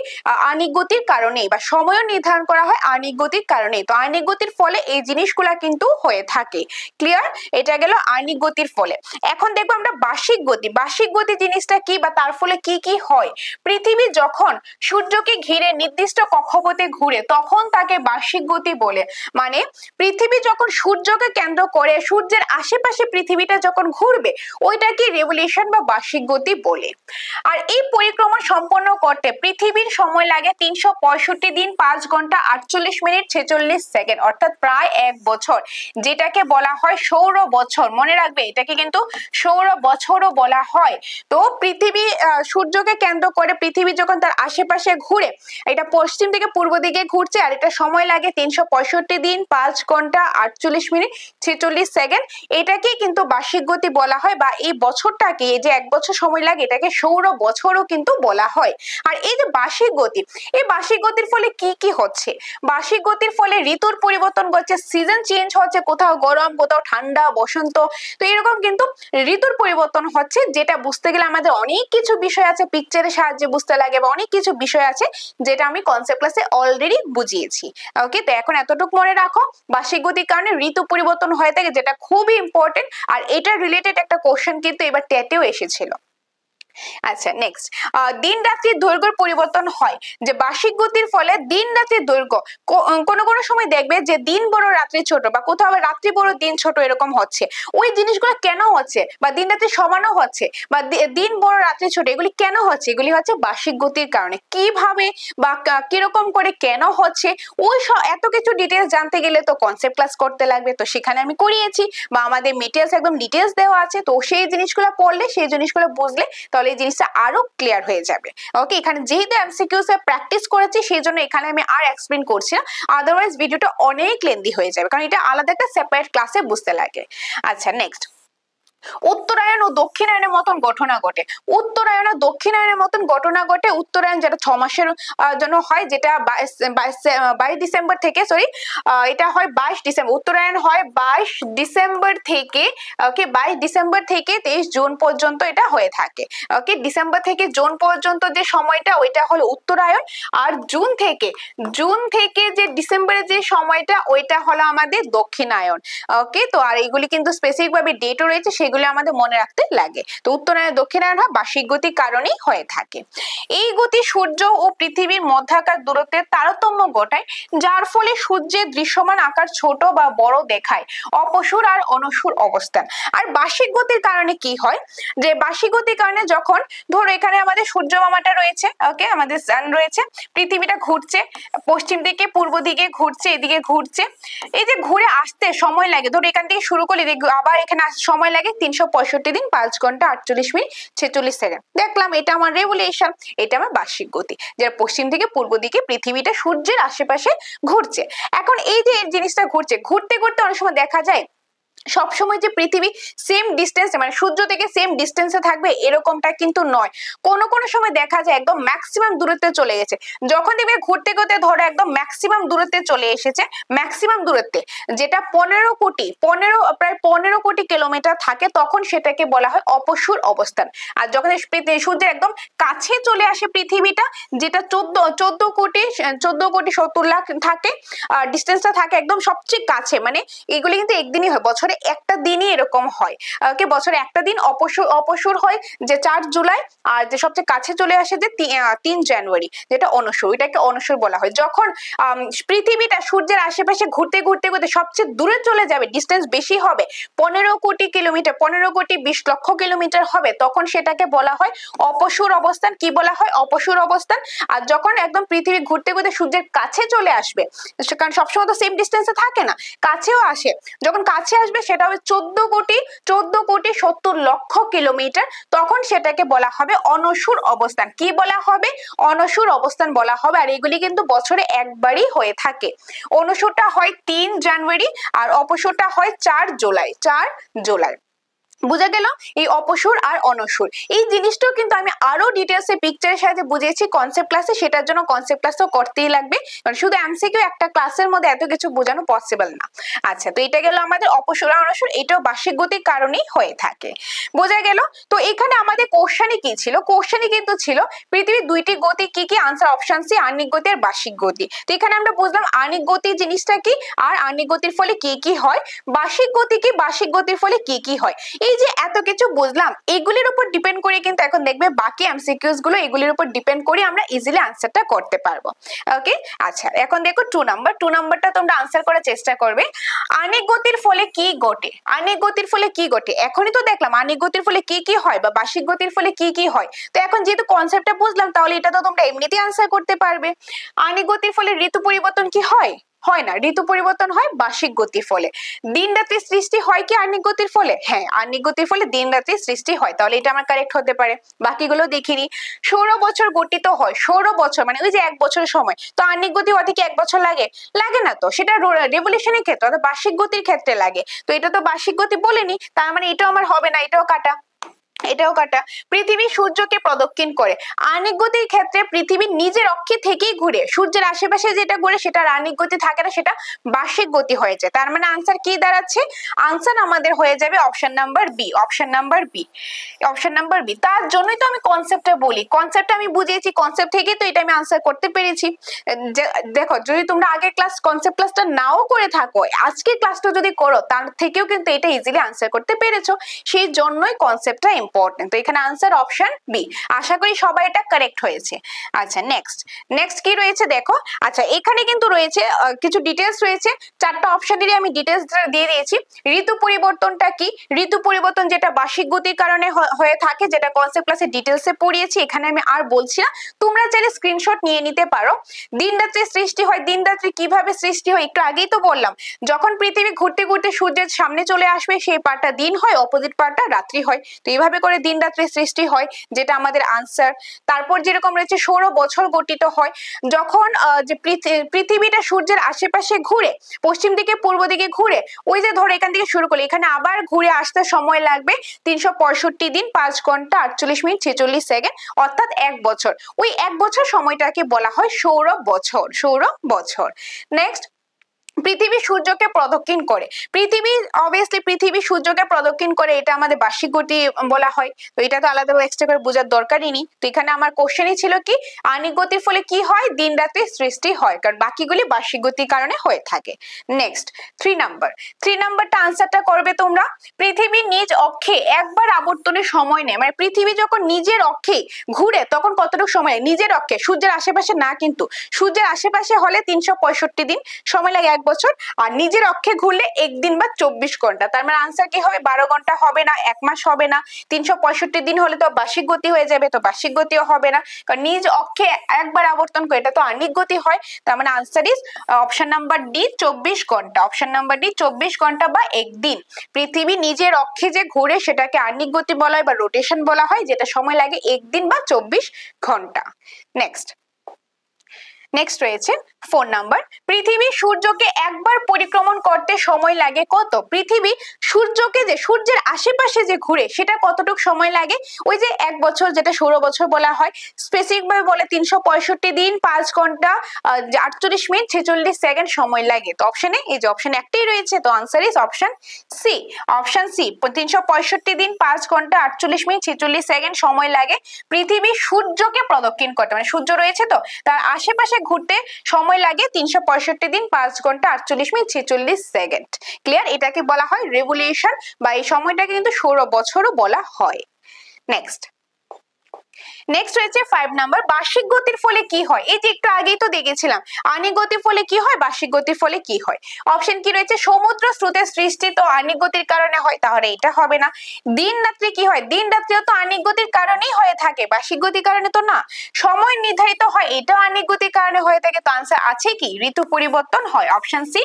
আণবিক গতির কারণেই, বা সময়ও নির্ধারণ করা হয় আণবিক গতির কারণেই। তো আণবিক গতির ফলে এই জিনিসগুলা কিন্তু হয়ে থাকে। ক্লিয়ার? এটা গেল আণবিক গতির ফলে। এখন দেখবো আমরা বার্ষিক গতি। বার্ষিক গতি জিনিসটা কি বা তার ফলে কি কি হয়? পৃথিবী যখন সূর্যকে ঘিরে নির্দিষ্ট কক্ষপথে ঘুরে তখন তাকে বার্ষিক গতি বলে। মানে পৃথিবী যখন সূর্যকে কেন্দ্র করে সূর্যের আশেপাশে পৃথিবীটা যখন ঘুরবে ওইটাকে রেভলিউশন বা বার্ষিক গতি বলে। আর এই পরিক্রমা সম্পন্ন করতে পৃথিবীর সময় লাগে 365 দিন 5 ঘন্টা 48 মিনিট 46 সেকেন্ড, অর্থাৎ প্রায় 1 বছর, যেটাকে বলা হয় সৌর বছর। মনে রাখবে এটাকে কিন্তু সৌর বছরও বলা হয়। তো পৃথিবী সূর্যকে কেন্দ্র করে পৃথিবী যখন তার আশেপাশে ঘুরে, এটা পশ্চিম থেকে পূর্ব দিকে ঘুরছে, আর এটা সময় লাগে 365 দিন 5 ঘন্টা 48 মিনিট 46 সেকেন্ড, এটাকেই কিন্তু বার্ষিক গতি বলা হয়। বা এই বছরটাকে, এই যে 1 বছর সময় লাগে, এটাকে সৌর বছরও কিন্তু বলা হয়। আর এই যে বার্ষিক গতি, এই বার্ষিক গতির ফলে কি কি হচ্ছে? বার্ষিক গতির ফলে ঋতুর পরিবর্তন করছে, সিজন চেঞ্জ হচ্ছে, কোথাও গরম, কোথাও ঠান্ডা, বসন্ত, তো এরকম কিন্তু ঋতুর পরিবর্তন হচ্ছে, যেটা বুঝতে গেলে আমাদের অনেক কিছু বিষয় আছে, পিকচারের সাহায্যে বুঝতে লাগে, বা অনেক কিছু বিষয় আছে যেটা আমি কনসেপ্ট ক্লাসে অলরেডি বুঝিয়েছি। ওকে, তো এখন এতটুকু মনে রাখো, বার্ষিক গতির কারণে ঋতু পরিবর্তন হয়ে থাকে, যেটা খুবই ইম্পর্টেন্ট। আর এটা রিলেটেড একটা কোশ্চেন কিন্তু এবার টেটেও এসেছিল। আচ্ছা, নেক্সট, দিন রাত্রির দৈর্ঘ্যের পরিবর্তন হয়। যে বার্ষিক গতির ফলে দিন রাত্রির দৈর্ঘ্য, কোন কোন সময় দেখবে যে দিন বড় রাত্রি ছোট, বা কোথাও আবার রাত্রি বড় দিন ছোট, এরকম হচ্ছে। ওই জিনিসগুলো কেন হচ্ছে? বা দিন রাত্রি সমানও হচ্ছে, বা দিন বড় রাত্রি ছোট, এগুলি কেন হচ্ছে? এগুলি হচ্ছে বার্ষিক গতির কারণে। কিভাবে বা কিরকম করে কেন হচ্ছে, ওই এত কিছু ডিটেলস জানতে গেলে তো কনসেপ্ট ক্লাস করতে লাগবে, তো সেখানে আমি করিয়েছি, বা আমাদের মেটেরিয়ালস একদম ডিটেলস দেওয়া আছে, তো সেই জিনিসগুলো পড়লে, সেই জিনিসগুলো বুঝলে তাহলে এই জিনিসটা আরো ক্লিয়ার হয়ে যাবে। ওকে, এখানে যেহেতু এমসিকিউস এ প্র্যাকটিস করেছি সেই জন্য এখানে আমি আর এক্সপ্লেন করছি না, আদারওয়াইজ ভিডিওটা অনেক লেন্দি হয়ে যাবে, কারণ এটা আলাদা একটা সেপারেট ক্লাসে বুঝতে লাগে। আচ্ছা, নেক্সট, উত্তরায়ণ ও দক্ষিণায়নের মতন ঘটনা ঘটে। উত্তরায়ণ ও দক্ষিণায়নের মতন ঘটনা ঘটে। উত্তরায়ণ যেটা 6 মাসের জন্য হয়, যেটা 22 ডিসেম্বর থেকে, সরি, এটা হয় 22 ডিসেম্বর। উত্তরায়ণ হয় 22 ডিসেম্বর থেকে, ওকে, 22 ডিসেম্বর থেকে 23 জুন পর্যন্ত এটা হয়ে থাকে। ওকে, ডিসেম্বর থেকে জুন পর্যন্ত যে সময়টা, ওইটা হলো উত্তরায়ণ। আর জুন থেকে যে ডিসেম্বরের যে সময়টা, ওইটা হলো আমাদের দক্ষিণায়ন। ওকে, তো আর এইগুলি কিন্তু স্পেসিফিক ভাবে ডেটও রয়েছে, সেগুলি আমাদের মনে রাখতে লাগে। তো উত্তরায়ণ দক্ষিণায়ন হয় বার্ষিক গতির কারণেই হয়ে থাকে। এই গতি সূর্য ও পৃথিবীর মধ্যাকার দূরত্বের তারতম্য ঘটায়, যার ফলে সূর্যের দৃশ্যমান আকার ছোট বা বড় দেখায়, অপসূর আর অনসূর অবস্থান। আর বার্ষিক গতির কারণে কি হয়, যে বার্ষিক গতির কারণে যখন ধরো এখানে আমাদের সূর্য মামাটা রয়েছে, ওকে, আমাদের সান রয়েছে, পৃথিবীটা ঘুরছে, পশ্চিম দিকে পূর্ব দিকে ঘুরছে, এদিকে ঘুরছে, এই যে ঘুরে আসতে সময় লাগে, ধরো এখান থেকে শুরু করলে আবার এখানে সময় লাগে 365 দিন 5 ঘন্টা 48 মিনিট 46 সেকেন্ড। দেখলাম এটা আমার রেভলিউশন, এটা আমার বার্ষিক গতি, যেটা পশ্চিম থেকে পূর্ব দিকে পৃথিবীটা সূর্যের আশেপাশে ঘুরছে। এখন এই যে জিনিসটা ঘুরছে, ঘুরতে ঘুরতে অনেক সময় দেখা যায় সবসময় যে পৃথিবী সেম ডিস্টেন্সে, মানে সূর্য থেকে সেম ডিস্টেন্সে থাকবে এরকমটা কিন্তু নয়। কোন কোন সময় দেখা যায় একদম ম্যাক্সিমাম দূরত্বে চলে গেছে। যখন দেখবে ঘুরতে ঘুরতে ধরো একদম ম্যাক্সিমাম দূরত্বে চলে এসেছে, ম্যাক্সিমাম দূরত্বে যেটা প্রায় 15 কোটি কিলোমিটার থাকে, তখন সেটাকে বলা হয় অপসূর অবস্থান। আর যখন সূর্যের একদম কাছে চলে আসে পৃথিবীটা, যেটা 14 কোটি 70 লাখ থাকে, ডিস্টেন্সটা থাকে একদম সবচেয়ে কাছে, মানে এগুলি কিন্তু একদিনই হয়, বছরে বছরে একটা দিনই এরকম হয়, ওকে, বছরে একটা দিন অপসূর হয় যে 4 জুলাই, আর যে সবচেয়ে কাছে চলে আসে যে 3 জানুয়ারি, যেটা অনসূর, এটাকে অনসূর বলা হয়। যখন পৃথিবীটা সূর্যের আশেপাশে ঘুরতে ঘুরতে ঘুরতে সবচেয়ে দূরে চলে যাবে, ডিস্টেন্স বেশি হবে, 15 কোটি কিলোমিটার, 15 কোটি 20 লক্ষ কিলোমিটার হবে, তখন সেটাকে বলা হয় অপসূর অবস্থান। কি বলা হয়? অপসূর অবস্থান। আর যখন একদম পৃথিবী ঘুরতে ঘুরতে সূর্যের কাছে চলে আসবে, কারণ সবসময় তো সেম ডিস্টেন্সে থাকে না, কাছেও আসে, যখন কাছে আসবে সেটা হবে 14 কোটি 70 লক্ষ কিলোমিটার, তখন সেটাকে বলা হবে অনসূর অবস্থান। কি বলা হবে? অনসূর অবস্থান বলা হবে। আর এগুলি কিন্তু বছরে একবারই হয়ে থাকে। অনসূরটা হয় 3 জানুয়ারি আর অপসূরটা হয় 4 জুলাই। 4 জুলাই। বুঝা গেল এই অপসূর আর অনসূর। এই জিনিসটাও কিন্তু আমি আরো ডিটেলসে পিকচারের সাথে বুঝিয়েছি কনসেপ্ট ক্লাসে, সেটার জন্য কনসেপ্ট ক্লাস তো করতেই লাগবে, কারণ শুধু এমসিকিউ একটা ক্লাসের মধ্যে এত কিছু বোঝানো পসিবল না। আচ্ছা, তো এটা গেল আমাদের অপসূর আর অনসূর, এটাও বার্ষিক গতির কারণেই হয়ে থাকে। বোঝা গেল? তো এখানে আমাদের কোশ্চেনে কি ছিল? কোশ্চেনে কিন্তু ছিল পৃথিবীর 2টি গতি কি কি? আনসার অপশন সি, আহ্নিক গতি আর বার্ষিক গতি। তো এখানে আমরা বুঝলাম আহ্নিক গতি জিনিসটা কি, আর আহ্নিক গতির ফলে কি কি হয়, বার্ষিক গতি কি, বার্ষিক গতির ফলে কি কি হয়। এই যে এত কিছু বুঝলাম, এগুলির উপর ডিপেন্ড করে কিন্তু এখন দেখবে বাকি এমসিকিউস গুলো এগুলির উপর ডিপেন্ড করে আমরা ইজিলি আনসারটা করতে পারবো। ওকে, আচ্ছা, এখন দেখো 2 নাম্বারটা তোমরা আনসার করার চেষ্টা করবে। আহ্নিক গতির ফলে কি ঘটে? আহ্নিক গতির ফলে কি ঘটে? এখনই তো দেখলাম আহ্নিক গতির ফলে কি কি হয় বা বার্ষিক গতির ফলে কি কি হয়। তো এখন যেহেতু কনসেপ্টটা বুঝলাম, তাহলে এটা তো তোমরা এমনিতেই আনসার করতে পারবে। আহ্নিক গতির ফলে ঋতু পরিবর্তন কি হয়? হয় না, ঋতু পরিবর্তন হয় বার্ষিক গতির ফলে। দিন রাত্রি সৃষ্টি হয় কি আহ্নিক গতির ফলে? হ্যাঁ, আহ্নিক গতির ফলে দিন রাত্রি সৃষ্টি হয়, তাহলে এটা আমার কারেক্ট হতে পারে। বাকিগুলো দেখিনি। সৌর বছর গঠিত হয়, সৌর বছর মানে ওই যে 1 বছর সময়, তো আহ্নিক গতি হতে কি 1 বছর লাগে? লাগে না তো, সেটা রেভলিউশনের ক্ষেত্রে অর্থাৎ বার্ষিক গতির ক্ষেত্রে লাগে। তো এটা তো বার্ষিক গতি বলেনি, তার মানে এটাও আমার হবে না, এটাও কাটা, এটাও কাটা। পৃথিবী সূর্যকে প্রদক্ষিণ করে, আহ্নিক গতির ক্ষেত্রে পৃথিবী নিজের অক্ষে থেকেই ঘুরে, সূর্যের আশেপাশে যেটা ঘুরে সেটা আহ্নিক গতি থাকে না, সেটা বার্ষিক গতি হয়ে যায়। তার মানে আনসার কি দাঁড়াচ্ছে? আনসার আমাদের হয়ে যাবে option number B, option number B, option number B. তার জন্যই তো আমি কনসেপ্টটা বলি, কনসেপ্টটা আমি বুঝিয়েছি, কনসেপ্ট থেকে তো এটা আমি আনসার করতে পেরেছি। দেখো, যদি তোমরা আগের ক্লাস কনসেপ্ট ক্লাসটা নাও করে থাকো, আজকের ক্লাসটা যদি করো, তার থেকেও কিন্তু এটা ইজিলি আনসার করতে পেরেছো, সেই জন্যই কনসেপ্টটা ইম্পর্টেন্ট। তো এখানে আনসার অপশন বি। আশা করি সবাই এটা কারেক্ট হয়েছে। আচ্ছা, নেক্সট কি রয়েছে দেখো। আচ্ছা, এখানে কিন্তু রয়েছে কিছু ডিটেলস রয়েছে, 4টা অপশনেরই আমি ডিটেলস দিয়ে দিয়েছি। ঋতু পরিবর্তনটা কি? ঋতু পরিবর্তন যেটা বার্ষিক গতির কারণে হয়ে থাকে, যেটা কনসেপ্ট ক্লাসে ডিটেলসে পড়িয়েছি, এখানে আমি আর বলছি না, তোমরা চাইলে স্ক্রিনশট নিয়ে নিতে পারো। দিন রাত্রি সৃষ্টি হয়, দিন রাত্রি কিভাবে সৃষ্টি হয় একটু আগেই তো বললাম, যখন পৃথিবী ঘুরতে ঘুরতে সূর্যের সামনে চলে আসবে সেই পার্টটা দিন হয়, অপোজিট পার্টটা রাত্রি হয়। তো এইভাবে করে দিন রাত্রি সৃষ্টি হয়, যেটা আমাদের আনসার। তারপর যেরকম রয়েছে সৌর বছর গঠিত হয়, যখন যে পৃথিবীটা সূর্যের আশেপাশে ঘুরে, পশ্চিম দিকে পূর্ব দিকে ঘুরে, ওই যে ধরো এখান থেকে শুরু করলে এখানে আবার ঘুরে আসতে সময় লাগবে 365 দিন 5 ঘন্টা 48 মিনিট 46 সেকেন্ড, অর্থাৎ 1 বছর। ওই 1 বছর সময়টাকে বলা হয় সৌর বছর, সৌর বছর। নেক্সট, পৃথিবী সূর্যকে প্রদক্ষিণ করে, পৃথিবী সূর্যকে প্রদক্ষিণ করে, এটা আমাদের বার্ষিক গতি বলা হয়। তো এটা তো আলাদাভাবে এক্সট্রা করে বোঝার দরকারই নেই। তো এখানে আমার কোশ্চেনই ছিল কি, আহ্নিক গতির ফলে কি হয়? দিন রাত্রি সৃষ্টি হয়, কারণ বাকিগুলি বার্ষিক গতির কারণে হয়ে থাকে। নেক্সট 3 নাম্বারটা আনসারটা করবে তোমরা। পৃথিবী নিজ অক্ষে একবার আবর্তনের সময় নেয়, মানে পৃথিবী যখন নিজের অক্ষে ঘুরে তখন কতটুকু সময়? নিজের অক্ষে, সূর্যের আশেপাশে না, কিন্তু সূর্যের আশেপাশে হলে 365 দিন সময় লাগে, 1 বছর। আর নিজের অক্ষে ঘুরলে 1 দিন বা 24 ঘন্টা। তার মানে আনসার কি হবে? 12 ঘন্টা হবে না, 1 মাস হবে না। 365 দিন হলে তো বার্ষিক গতি হয়ে যাবে, তো বার্ষিক গতিও হবে না, কারণ নিজ অক্ষে একবার আবর্তন করে, এটা তো আহ্নিক গতি হয়। তার মানে answer is option number D, 24 ঘন্টা। অপশন নাম্বার ডি, 24 ঘন্টা বা 1 দিন। পৃথিবী নিজের অক্ষে যে ঘুরে সেটাকে আহ্নিক গতি বলা হয় বা রোটেশন বলা হয়, যেটা সময় লাগে 1 দিন বা 24 ঘন্টা। নেক্সট রয়েছে 4 নাম্বার, পৃথিবী সূর্যকে একবার পরিক্রমণ করতে সময় লাগে কত? পৃথিবী সূর্যকে যে সূর্যের আশেপাশে যে ঘুরে সেটা কতটুকু সময় লাগে? ওই যে 1 বছর, যেটা সৌর বছর বলা হয়। স্পেসিফিক ভাবে বলে 365 দিন 5 ঘন্টা 48 মিনিট 46 সেকেন্ড সময় লাগে। তো অপশনে এই যে অপশন একটাই রয়েছে, তো answer is option C, option C. 365 দিন 5 ঘন্টা 48 মিনিট 46 সেকেন্ড সময় লাগে পৃথিবী সূর্যকে প্রদক্ষিণ করতে, মানে সূর্য রয়েছে তো তার আশেপাশে ঘুরতে সময় সময় লাগে 365 দিন 5 ঘন্টা 48 মিনিট 46 সেকেন্ড। ক্লিয়ার? এটাকে বলা হয় রেভলিউশন বা এই সময়টাকে কিন্তু সৌর বছরও বলা হয়। নেক্সট রয়েছে 5 নাম্বার, বার্ষিক গতির ফলে কি হয়? এই যে একটু আগেই তো দেখেছিলাম আণবিক গতির ফলে কি হয়, বার্ষিক গতির ফলে কি হয়। অপশন কি রয়েছে? সমুদ্র স্রোতের সৃষ্টি তো আণবিক গতির কারণে হয়, তাহলে এটা হবে না। দিন রাত্রি কি হয়? দিন রাত্রিও তো আণবিক গতির কারণেই হয়ে থাকে, বার্ষিক গতির কারণে তো না। সময় নির্ধারিত হয়, এটাও আণবিক গতির কারণে হয়ে থাকে, তো আনসার আছে কি? ঋতু পরিবর্তন হয়। অপশন সি,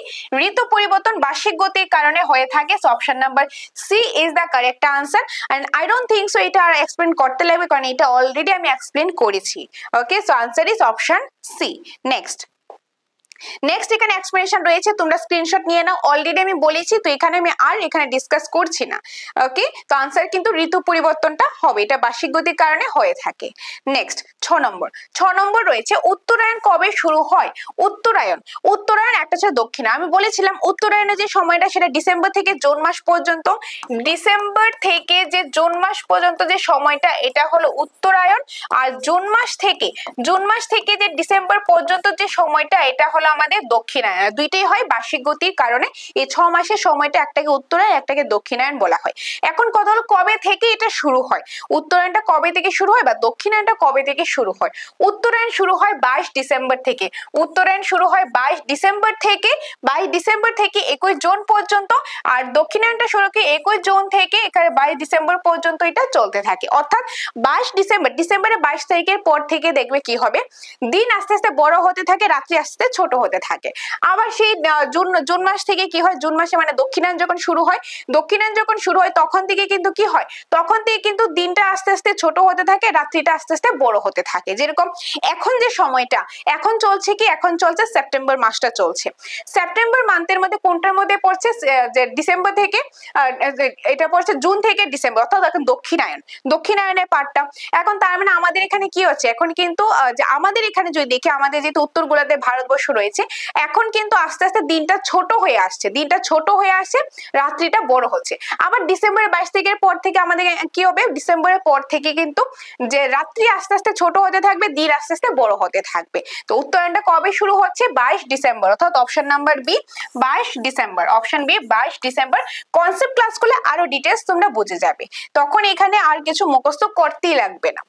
ঋতু পরিবর্তন বার্ষিক গতির কারণে হয়ে থাকে। So option number C is the correct answer. And I don't think so এটা আর এক্সপ্লেন করতে লাগবে, কারণ এটা অলরেডি আমি এক্সপ্লেন করেছি। Okay, so answer is option C. Next এখানে এক্সপ্লেনেশন রয়েছে, তোমরা স্ক্রিনশট নিয়ে নাও, অলরেডি আমি বলেছি, তো এখানে আমি আর এখানে ডিসকাস করছি না। ওকে, তো আনসার কিন্তু ঋতু পরিবর্তনটা হবে, এটা বার্ষিক গতির কারণে হয়ে থাকে। নেক্সট 6 নম্বর রয়েছে উত্তরায়ণ কবে শুরু হয়? উত্তরায়ণ একটা হচ্ছে দক্ষিণা, আমি বলেছিলাম উত্তরায়ণের যে সময়টা সেটা ডিসেম্বর থেকে জুন মাস পর্যন্ত। ডিসেম্বর থেকে যে জুন মাস পর্যন্ত যে সময়টা, এটা হলো উত্তরায়ণ। আর জুন মাস থেকে যে ডিসেম্বর পর্যন্ত যে সময়টা, এটা হলো আমাদের দক্ষিণায়ন। দুইটাই হয় বার্ষিক গতির কারণে। এই 6 মাসের সময়টা একটাকে উত্তরায়ণ একটাকে দক্ষিণায়ন বলা হয়। এখন কথা হলো কবে থেকে এটা শুরু হয়, উত্তরায়ণটা কবে থেকে শুরু হয় বা দক্ষিণায়নটা কবে থেকে শুরু হয়। উত্তরায়ণ শুরু হয় 22 ডিসেম্বর থেকে। উত্তরায়ণ শুরু হয় 22 ডিসেম্বর থেকে 21 জুন পর্যন্ত। আর দক্ষিণায়নটা শুরু হয় 21 জুন থেকে এখানে 22 ডিসেম্বর পর্যন্ত এটা চলতে থাকে। অর্থাৎ 22 ডিসেম্বরের 22 তারিখের পর থেকে দেখবে কি হবে, দিন আস্তে আস্তে বড় হতে থাকে, রাত্রি আস্তে আস্তে ছোট হতে থাকে। আবার সেই জুন মাস থেকে কি হয়, জুন মাসে মানে দক্ষিণায়ন যখন শুরু হয় তখন থেকে কিন্তু কি হয়, তখন থেকে কিন্তু দিনটা আস্তে আস্তে ছোট হতে থাকে, রাত্রিটা আস্তে আস্তে বড় হতে থাকে। যেরকম এখন যে সময়টা এখন চলছে কি, এখন চলছে সেপ্টেম্বর মাসটা চলছে। সেপ্টেম্বর মান্থের মধ্যে কোনটার মধ্যে পড়ছে, যে ডিসেম্বর থেকে এটা পড়ছে জুন থেকে ডিসেম্বর, অর্থাৎ এখন দক্ষিণায়নের পার্টটা। এখন তার মানে আমাদের এখানে কি হচ্ছে, এখন কিন্তু যে আমাদের এখানে যদি দেখি, আমাদের যেহেতু উত্তর গোলার্ধে ভারতবর্ষ রয়েছে, এখন কিন্তু আস্তে আস্তে দিনটা ছোট হয়ে আসছে, রাত্রিটা বড় হচ্ছে। আবার ডিসেম্বরের 22 তারিখের পর থেকে আমাদের কি হবে, ডিসেম্বরের পর থেকে কিন্তু যে রাত্রি আস্তে আস্তে ছোট হতে থাকবে, দিন আস্তে আস্তে বড় হতে থাকবে। তো উত্তরায়ণটা কবে শুরু হচ্ছে? 22 ডিসেম্বর, অর্থাৎ option number B 22 December. Option B 22 December. Concept class করলে আরো ডিটেইলস তোমরা বুঝে যাবে, তখন এখানে আর কিছু মুখস্থ করতেই লাগবে না।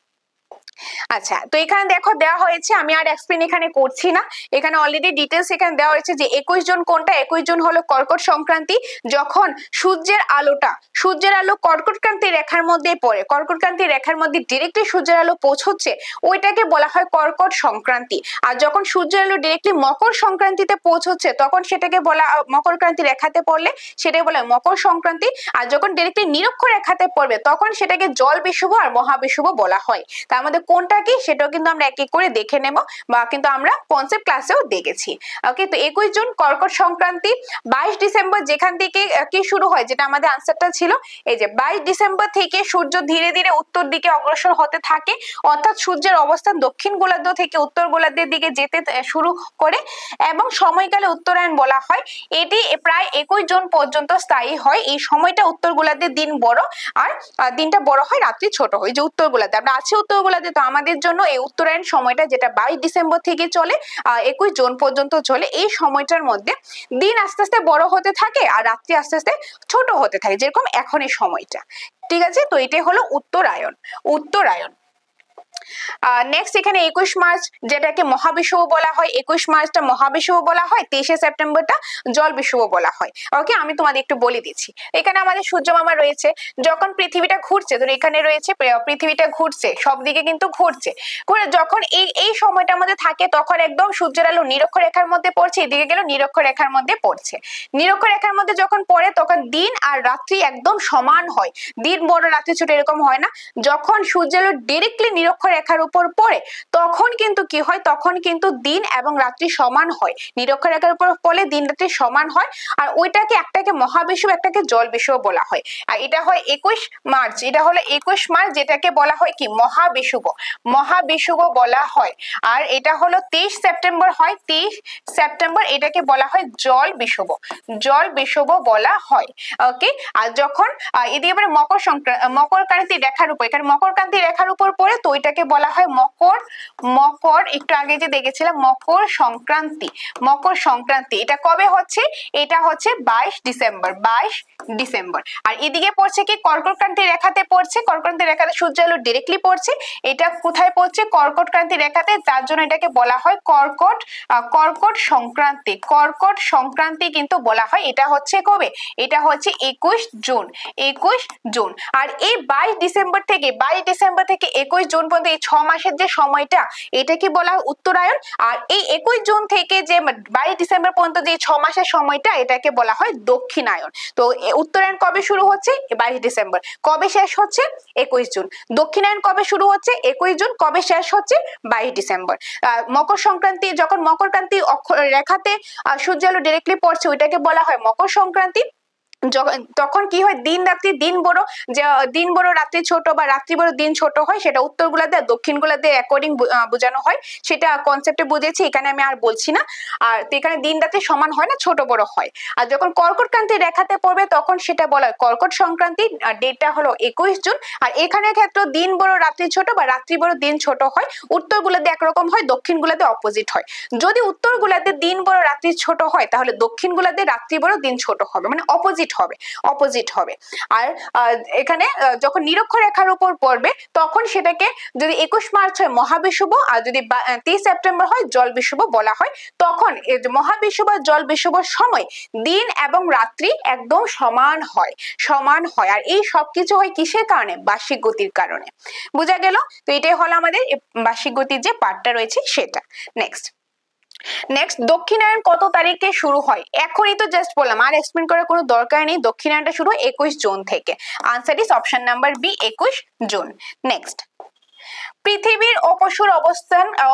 আচ্ছা, তো এখানে দেখো দেওয়া হয়েছে, আমি আর এক্সপ্লেন এখানে করছি না, এখানে অলরেডি ডিটেইলস এখানে দেওয়া হয়েছে যে 21 জন কোনটা, 21 জন হলো কর্কট সংক্রান্তি, যখন সূর্যের আলো কর্কটক্রান্তি রেখার মধ্যে পড়ে, কর্কটক্রান্তি রেখার মধ্যে ডিরেক্টলি সূর্যের আলো পৌঁছচ্ছে, ওইটাকে বলা হয় কর্কট সংক্রান্তি। আর যখন সূর্যের আলো ডিরেক্টলি মকর সংক্রান্তিতে পৌঁছচ্ছে, তখন সেটাকে বলা, মকরক্রান্তি রেখাতে পড়লে সেটাকে বলা মকর সংক্রান্তি। আর যখন ডিরেক্টলি নিরক্ষর রেখাতে পড়বে, তখন সেটাকে জল বিষুব আর মহাবিষুব বলা হয়। তার মধ্যে কোনটা কি সেটাও কিন্তু আমরা এক এক করে দেখে নেব, বা কিন্তু আমরা কনসেপ্ট ক্লাসেও দেখেছি। ওকে, তো 21 জুন কর্কট সংক্রান্তি। 22 ডিসেম্বর যেখান থেকে কি শুরু হয়, যেটা আমাদের আনসারটা ছিল, এই যে 22 ডিসেম্বর থেকে সূর্য ধীরে ধীরে উত্তর দিকে অগ্রসর হতে থাকে, অর্থাৎ সূর্যের অবস্থান দক্ষিণ গোলার্ধ থেকে উত্তর গোলার্ধের দিকে যেতে শুরু করে, এবং সময়কালে উত্তরায়ণ বলা হয়। এটি প্রায় 21 জুন পর্যন্ত স্থায়ী হয়। এই সময়টা উত্তর গোলার্ধের দিন বড়, আর দিনটা বড় হয়, রাত্রি ছোট হয়। যে উত্তর গোলার্ধে আমরা আছি, উত্তর গোলার্ধে, তো আমাদের জন্য এই উত্তরায়ণ সময়টা যেটা 22 ডিসেম্বর থেকে চলে 21 জুন পর্যন্ত চলে, এই সময়টার মধ্যে দিন আস্তে আস্তে বড় হতে থাকে আর রাত্রি আস্তে আস্তে ছোট হতে থাকে, যেরকম এখন এই সময়টা। ঠিক আছে, তো এটাই হলো উত্তরায়ণ। নেক্সট এখানে 21 মার্চ যেটাকে মহাবিষুব বলা হয়, 21 মার্চটা মহাবিষুব বলা হয়, 23 সেপ্টেম্বরটা জল বিষুব বলা হয়। ওকে, আমি তোমাদের একটু বলে দিচ্ছি। এখানে আমাদের সূর্য মামা রয়েছে, যখন পৃথিবীটা ঘুরছে, তো এখানে রয়েছে পৃথিবীটা ঘুরছে, সব দিকে কিন্তু ঘুরছে, যখন এই সময়টার মধ্যে থাকে, তখন একদম সূর্যের আলো নিরক্ষর রেখার মধ্যে পড়ছে, এদিকে গেল নিরক্ষর রেখার মধ্যে পড়ছে। নিরক্ষর রেখার মধ্যে যখন পড়ে, তখন দিন আর রাত্রি একদম সমান হয়, দিন বড় রাত্রি ছোট এরকম হয় না। যখন সূর্যের আলো ডিরেক্টলি নিরক্ষর রেখার উপর পড়ে, তখন কিন্তু কি হয়, তখন কিন্তু দিন এবং রাত্রি সমান হয়, নিরক্ষর রেখার উপর পড়লে দিন রাত্রি সমান হয়। আর ওইটাকে একটাকে মহাবিষুব একটাকে জল বিষুব বলা হয়। আর এটা হয় 21 মার্চ, এটা হলো 21 মার্চ, যেটাকে বলা হয় কি মহাবিষুব বলা হয়। আর এটা হলো 23 সেপ্টেম্বর হয়, 23 সেপ্টেম্বর, এটাকে বলা হয় জল বিষুব বলা হয়। ওকে, আর যখন এদিকে মকরক্রান্তি রেখার উপর, এখানে মকরক্রান্তি রেখার উপর পড়ে, তো ওইটাকে এটাকে বলা হয় মকর মকর একটু আগে যে দেখেছিলাম মকর সংক্রান্তি। মকর সংক্রান্তি এটা কবে হচ্ছে? এটা হচ্ছে 22 ডিসেম্বর, 22 ডিসেম্বর। আর এদিকে পড়ছে কি কর্কট ক্রান্তি রেখাতে পড়ছে, কর্কট ক্রান্তি রেখাতে সূর্য আলো ডিরেক্টলি পড়ছে। এটা কোথায় পড়ছে? কর্কট ক্রান্তি রেখাতে, তার জন্য এটাকে বলা হয় কর্কট সংক্রান্তি। কর্কট সংক্রান্তি কিন্তু বলা হয়। এটা হচ্ছে কবে? এটা হচ্ছে 21 জুন, 21 জুন। আর এই 22 ডিসেম্বর থেকে 21 জুন পর্যন্ত এই 6 মাসের যে সময়টা, এটাকে বলা হয় উত্তরায়ণ। আর এই 21 জুন থেকে যে 22 ডিসেম্বর পর্যন্ত যে 6 মাসের সময়টা, এটাকে বলা হয় দক্ষিণায়ন। তো উত্তরায়ণ কবে শুরু হচ্ছে? 22 ডিসেম্বর। কবে শেষ হচ্ছে? 21 জুন। দক্ষিণায়ন কবে শুরু হচ্ছে? 21 জুন। কবে শেষ হচ্ছে? 22 ডিসেম্বর। মকর সংক্রান্তি, যখন মকর ক্রান্তি রেখাতে সূর্য আলো ডিরেক্টলি পড়ছে, ওইটাকে বলা হয় মকর সংক্রান্তি। তখন কি হয়? দিন রাত্রি, দিন বড়, যে দিন বড় রাত্রি ছোট বা রাত্রি বড় দিন ছোট হয়, সেটা উত্তর গোলার্ধে আর দক্ষিণ গোলার্ধে অ্যাকর্ডিং বোঝানো হয়। সেটা কনসেপ্টে বুঝেছি, এখানে আমি আর বলছি না। আর এখানে দিন রাত্রি সমান হয় না, ছোট বড় হয়। আর যখন কর্কট ক্রান্তি রেখাতে পড়বে, তখন সেটা বলা হয় কর্কট সংক্রান্তি। আর ডেটটা হলো 21 জুন। আর এখানে ক্ষেত্রে দিন বড় রাত্রি ছোট বা রাত্রি বড় দিন ছোট হয়। উত্তর গোলার্ধে একরকম হয়, দক্ষিণ গোলার্ধে অপোজিট হয়। যদি উত্তর গোলার্ধে দিন বড় রাত্রি ছোট হয়, তাহলে দক্ষিণ গোলার্ধে রাত্রি বড় দিন ছোট হবে, মানে অপোজিট হবে। আর এখানে যখন নিরক্ষর রেখার উপর পড়বে, তখন সেটাকে যদি 21 মার্চ হয় মহাবিষুব, আর যদি 30 সেপ্টেম্বর হয় জল বিষুব বলা হয়। তখন মহাবিষুব আর জল বিষুবর সময় দিন এবং রাত্রি একদম সমান হয়। আর এই সবকিছু হয় কিসের কারণে? বার্ষিক গতির কারণে। বোঝা গেল? তো এটাই হলো আমাদের বার্ষিক গতির যে পার্টটা রয়েছে সেটা। নেক্সট দক্ষিণায়ন কত তারিখে শুরু হয়? এখনই তো জাস্ট বললাম, আর এক্সপ্লেন করার কোনো দরকার নেই। দক্ষিণায়নটা শুরু হয় 21 জুন থেকে। Answer is option number B, 21 June. Next, পৃথিবীর অপসূর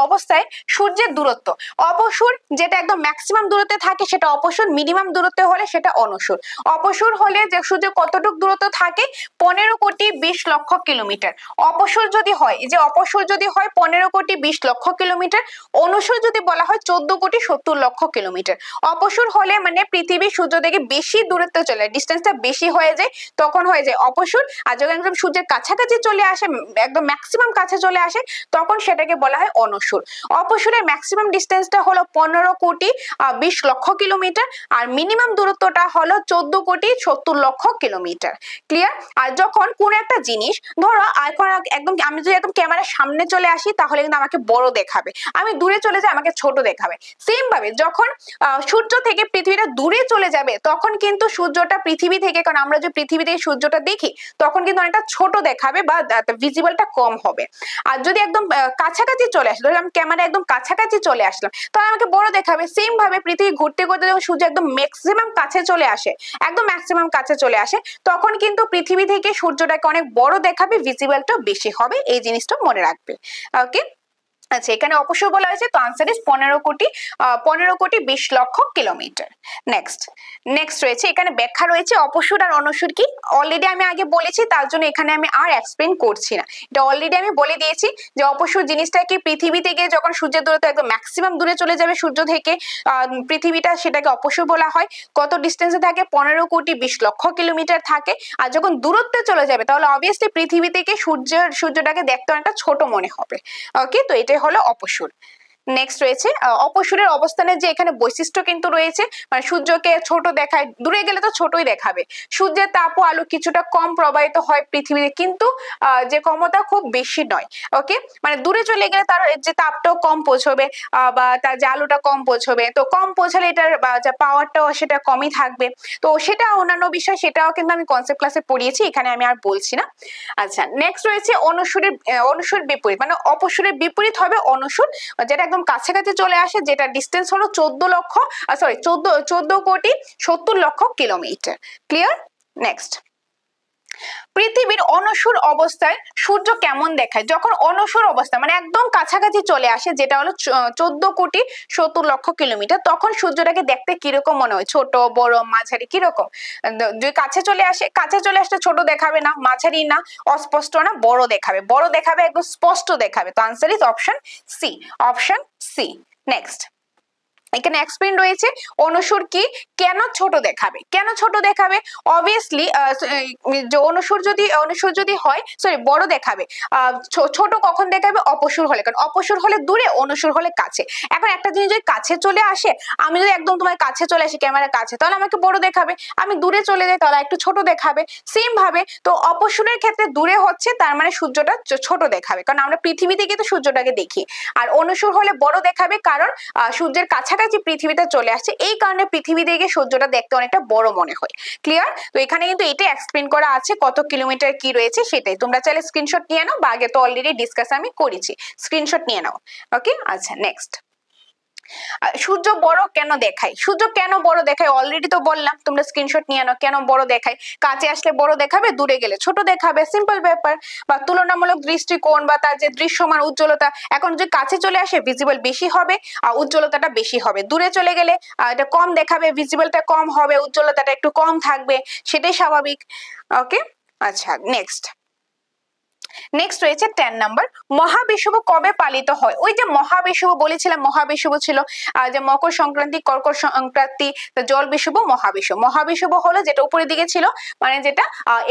অবস্থায় সূর্যের দূরত্ব। অপসূর যেটা একদম ম্যাক্সিমাম দূরত্বে থাকে সেটা অপসূর, মিনিমাম দূরত্বে হলে সেটা অনসূর। অপসূর হলে যে সূর্য কতটুকু দূরত্ব থাকে? 15 কোটি 20 লক্ষ কিলোমিটার। অপসূর যদি হয়, এই যে অপসূর যদি হয় 15 কোটি 20 লক্ষ কিলোমিটার, অনুসূর যদি বলা হয় 14 কোটি 70 লক্ষ কিলোমিটার। অপসূর হলে মানে পৃথিবী সূর্য থেকে বেশি দূরত্বে চলে, ডিস্টেন্সটা বেশি হয়ে যায়, তখন হয়ে যায় অপসূর। আর যখন একদম সূর্যের কাছাকাছি চলে আসে, একদম ম্যাক্সিমাম কাছে চলে আসে, তখন সেটাকে বলা হয় অনসূর। অপসূরের ম্যাক্সিমাম ডিস্টেন্সটা হলো 15 কোটি 20 লক্ষ কিলোমিটার, আর মিনিমাম দূরত্বটা হলো 14 কোটি 70 লক্ষ কিলোমিটার। ক্লিয়ার? আর যখন কোন একটা জিনিস, ধরো এখন একদম আমি যদি একদম ক্যামেরার সামনে চলে আসি, তাহলে কিন্তু আমাকে বড় দেখাবে, আমি দূরে চলে যাই আমাকে ছোট দেখাবে। সেম ভাবে যখন সূর্য থেকে পৃথিবীটা দূরে চলে যাবে, তখন কিন্তু সূর্যটা পৃথিবী থেকে, কারণ আমরা যে পৃথিবী থেকে সূর্যটা দেখি, তখন কিন্তু অনেকটা ছোট দেখাবে বা ভিজিবলটা কম হবে। আর যদি একদম কাছাকাছি চলে আসে, ধরো আমি ক্যামেরা একদম কাছাকাছি চলে আসলাম, তাহলে আমাকে বড় দেখাবে। সেম ভাবে পৃথিবী ঘুরতে ঘুরতে যখন সূর্য একদম ম্যাক্সিমাম কাছে চলে আসে, তখন কিন্তু পৃথিবী থেকে সূর্যটাকে অনেক বড় দেখাবে, ভিজিবলটা বেশি হবে। এই জিনিসটা মনে রাখবে। ওকে, আচ্ছা, এখানে অপসূর বলা হয়েছে, তো আনসার ইজ 15 কোটি 20 লক্ষ কিলোমিটার। নেক্সট রয়েছে, এখানে ব্যাখ্যা রয়েছে অপসূর আর অনসূর কি। অলরেডি আমি আগে বলেছি, তার জন্য এখানে আমি আর এক্সপ্লেন করছি না, এটা অলরেডি আমি বলে দিয়েছি যে অপসূর জিনিসটা কি, পৃথিবী থেকে যখন সূর্যের দূরত্ব একদম ম্যাক্সিমাম দূরে চলে যাবে সূর্য থেকে পৃথিবীটা, সেটাকে অপসূর বলা হয়। কত ডিস্টেন্সে থাকে? 15 কোটি 20 লক্ষ কিলোমিটার থাকে। আর যখন দূরত্বে চলে যাবে, তাহলে অবভিয়াসলি পৃথিবী থেকে সূর্যটাকে দেখতে অনেকটা ছোট মনে হবে। ওকে, তো এটাই হলো অপসূর। নেক্সট রয়েছে অপসূরের অবস্থানের যে এখানে বৈশিষ্ট্য কিন্তু রয়েছে, মানে সূর্যকে ছোট দেখায়, দূরে গেলে তো ছোটই দেখাবে। সূর্যের তাপ ও আলো কিছুটা কম প্রবাহিত হয় পৃথিবীতে, কিন্তু যে ক্ষমতা খুব বেশি নয়। ওকে, মানে দূরে চলে গেলে তার যে তাপটাও কম পৌঁছবে, বা তার যে আলোটা কম পৌঁছবে, তো কম পৌঁছালে এটার যে পাওয়ারটাও সেটা কমই থাকবে। তো সেটা অন্যান্য বিষয়, সেটাও কিন্তু আমি কনসেপ্ট ক্লাসে পড়িয়েছি, এখানে আমি আর বলছি না। আচ্ছা, নেক্সট রয়েছে অনসূর বিপরীত, মানে অপসূরের বিপরীত হবে অনসূর, যেটা একদম কাছাকাছি চলে আসে, যেটা ডিস্টেন্স হলো 14 কোটি 70 লক্ষ কিলোমিটার। ক্লিয়ার? নেক্সট, পৃথিবীর অনসূর অবস্থায় সূর্য কেমন দেখায়? যখন অনসূর অবস্থা মানে একদম কাছাকাছি চলে আসে, যেটা হলো 14 কোটি 70 লক্ষ কিলোমিটার, তখন সূর্যটাকে দেখতে কিরকম মনে হয়? ছোট, বড়, মাঝারি, কিরকম? যদি কাছে চলে আসলে ছোট দেখাবে না, মাঝারি না, অস্পষ্ট না, বড় দেখাবে, একদম স্পষ্ট দেখাবে। তো answer is option C. Next, এখানে এক্সপ্লেন রয়েছে অনুসুর কি, কেন ছোট দেখাবে, কেন ছোট দেখাবে। অবভিয়াসলি অনুসুর যদি হয় সরি বড় দেখাবে, ছোট কখন দেখাবে, অপসুর হলে, কারণ অপসুর হলে দূরে, অনুসুর হলে কাছে। এখন একটা জিনিস যদি কাছে চলে আসে, আমি যদি একদম তোমার কাছে চলে আসি ক্যামেরার কাছে, তাহলে আমাকে বড় দেখাবে, আমি দূরে চলে যাই তাহলে একটু ছোট দেখাবে। সেম ভাবে তো অপসুরের ক্ষেত্রে দূরে হচ্ছে তার মানে সূর্যটা ছোট দেখাবে, কারণ আমরা পৃথিবী থেকে তো সূর্যটাকে দেখি। আর অনুসুর হলে বড় দেখাবে, কারণ সূর্যের কাছাকাছি পৃথিবীতে চলে আসছে, এই কারণে পৃথিবী থেকে সূর্যটা দেখতে অনেকটা বড় মনে হয়। ক্লিয়ার? তো এখানে কিন্তু এটা এক্সপ্লেন করা আছে কত কিলোমিটার কি রয়েছে সেটাই। তোমরা চাইলে স্ক্রিনশট নিয়ে নাও, বা আগে তো অলরেডি ডিসকাস আমি করেছি, স্ক্রিনশট নিয়ে নাও। ওকে, আচ্ছা নেক্সট। সূর্য বড় কেন দেখায়, সূর্য কেন বড় দেখায় অলরেডি তো বললাম, তোমরা স্ক্রিনশট নিয়ে নাও। কেন বড় দেখায়, কাছে আসলে বড় দেখাবে, দূরে গেলে ছোট দেখাবে, সিম্পল ব্যাপার। বা তুলনামূলক দৃষ্টিকোণ বা তার যে দৃশ্যমান উজ্জ্বলতা, এখন যদি কাছে চলে আসে ভিজিবল বেশি হবে আর উজ্জ্বলতাটা বেশি হবে, দূরে চলে গেলে এটা কম দেখাবে, ভিজিবলটা কম হবে, উজ্জ্বলতাটা একটু কম থাকবে, সেটাই স্বাভাবিক। ওকে, আচ্ছা নেক্সট। নেক্সট রয়েছে 10 নাম্বার, মহাবিষুব কবে পালিত হয়। ওই যে মহাবিষুব বলেছিলাম, মহাবিষুব ছিল যে মকর সংক্রান্তি, কর্কট সংক্রান্তি, জল বিষুব, মহাবিষুব। মহাবিষুব হলো যেটা উপরের দিকে ছিল, মানে যেটা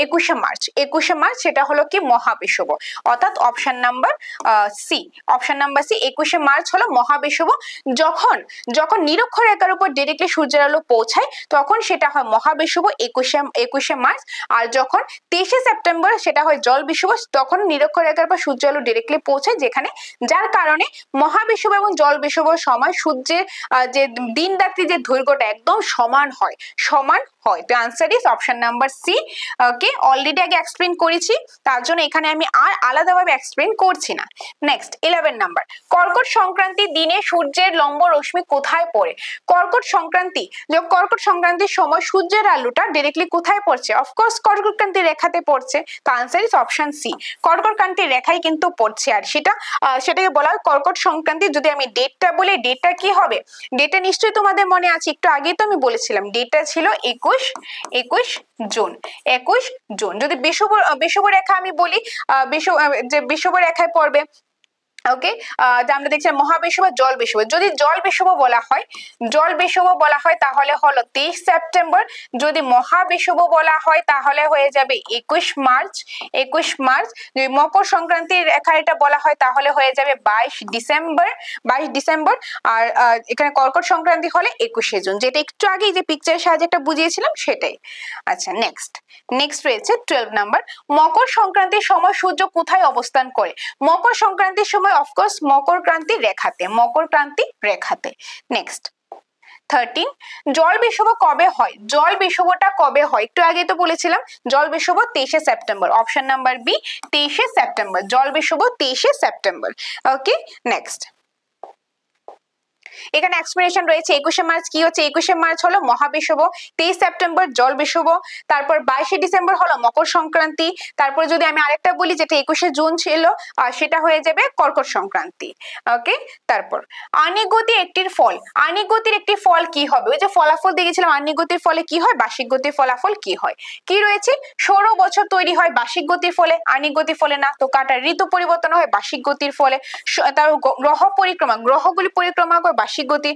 21শে মার্চ, 21শে মার্চ সেটা হলো কি মহাবিষুব, অর্থাৎ option number C, option number C 21শে মার্চ হলো মহাবিষুব। যখন যখন নিরক্ষর রেখার উপর ডিরেক্টলি সূর্যের আলো পৌঁছায় তখন সেটা হয় মহাবিষুব 21শে মার্চ। আর যখন 23শে সেপ্টেম্বর সেটা হয় জল বিষুব, তখন নিরক্ষর রেখার উপর সূর্য আলো ডিরেক্টলি পৌঁছায়, যেখানে যার কারণে মহাবিষুব এবং জল বিষুবর সময় সূর্যের যে দিন রাত্রি যে দৈর্ঘ্যটা একদম সমান হয়, সমান হয়। তো answer is option number C. Okay, already আগে এক্সপ্লেন করেছি, তার জন্য এখানে আমি আর আলাদাভাবে এক্সপ্লেন করছি না। নেক্সট 11 নাম্বার, কর্কট সংক্রান্তির দিনে সূর্যের লম্ব রশ্মি কোথায় পড়ে। কর্কট সংক্রান্তি, যে কর্কট সংক্রান্তির সময় সূর্যের আলোটা ডিরেক্টলি কোথায় পড়ছে, অফকোর্স কর্কট ক্রান্তি রেখাতে পড়ছে। তো আনসার ইজ অপশন সি, কর্কট ক্রান্তির রেখাই কিন্তু পড়ছে। আর সেটাকে বলা হয় কর্কট সংক্রান্তি। যদি আমি ডেটটা বলি, ডেটটা কি হবে, ডেটটা নিশ্চয়ই তোমাদের মনে আছে, একটু আগেই তো আমি বলেছিলাম, ডেটটা ছিল 21 জুন, 21 জুন। যদি বিষুব রেখা আমি বলি, যে বিষুব রেখায় পড়বে। ওকে, আমরা দেখছি মহাবিষুব, জল বিষুব। যদি জল বিষুব বলা হয়, জল বিষুব বলা হয় তাহলে হলো 23 সেপ্টেম্বর। যদি মহাবিষুব বলা হয় তাহলে হয়ে যাবে 21 মার্চ, 21 মার্চ। যদি মকর সংক্রান্তির রেখা এটা বলা হয় তাহলে হয়ে যাবে 22 ডিসেম্বর, 22 ডিসেম্বর। আর এখানে কর্কট সংক্রান্তি হলে 21শে জুন, যেটা একটু আগে যে পিকচারের সাহায্যে একটা বুঝিয়েছিলাম সেটাই। আচ্ছা নেক্সট রয়েছে 12 নাম্বার, মকর সংক্রান্তির সময় সূর্য কোথায় অবস্থান করে। মকর সংক্রান্তির সময় অফকোর্স মকর ক্রান্তি রেখাতে, মকর ক্রান্তি রেখাতে। নেক্সট 13, জল বিষুব কবে হয়। জল বিষুবটা কবে হয়, একটু আগে তো বলেছিলাম, জল বিষুব 23শে সেপ্টেম্বর, অপশন নাম্বার বি 23শে সেপ্টেম্বর, জল বিষুব 23শে সেপ্টেম্বর। ওকে, নেক্সট এখানে এক্সপ্লেনেশন রয়েছে 21শে মার্চ কি হচ্ছে, 21শে মার্চ হলো মহাবিষুব, 23 সেপ্টেম্বর জল বিষুব, তারপর 22শে ডিসেম্বর হলো মকর সংক্রান্তি, তারপর যদি আমি আরেকটা বলি যেটা 21শে জুন ছিল সেটা হয়ে যাবে কর্কট সংক্রান্তি। ওকে, তারপর আহ্নিক গতি একটির ফল, আহ্নিক গতির একটি ফল কি হবে, ওই যে ফলাফল দেখেছিলাম আহ্নিক গতির ফলে কি হয়, বার্ষিক গতির ফলাফল কি হয়, কি রয়েছে, সৌর বছর তৈরি হয় বার্ষিক গতির ফলে, আহ্নিক গতির ফলে না। তো কাটার ঋতু পরিবর্তন হয় বার্ষিক গতির ফলে, তার গ্রহ পরিক্রমা, গ্রহগুলি পরিক্রমা করে বার্ষিক গতি,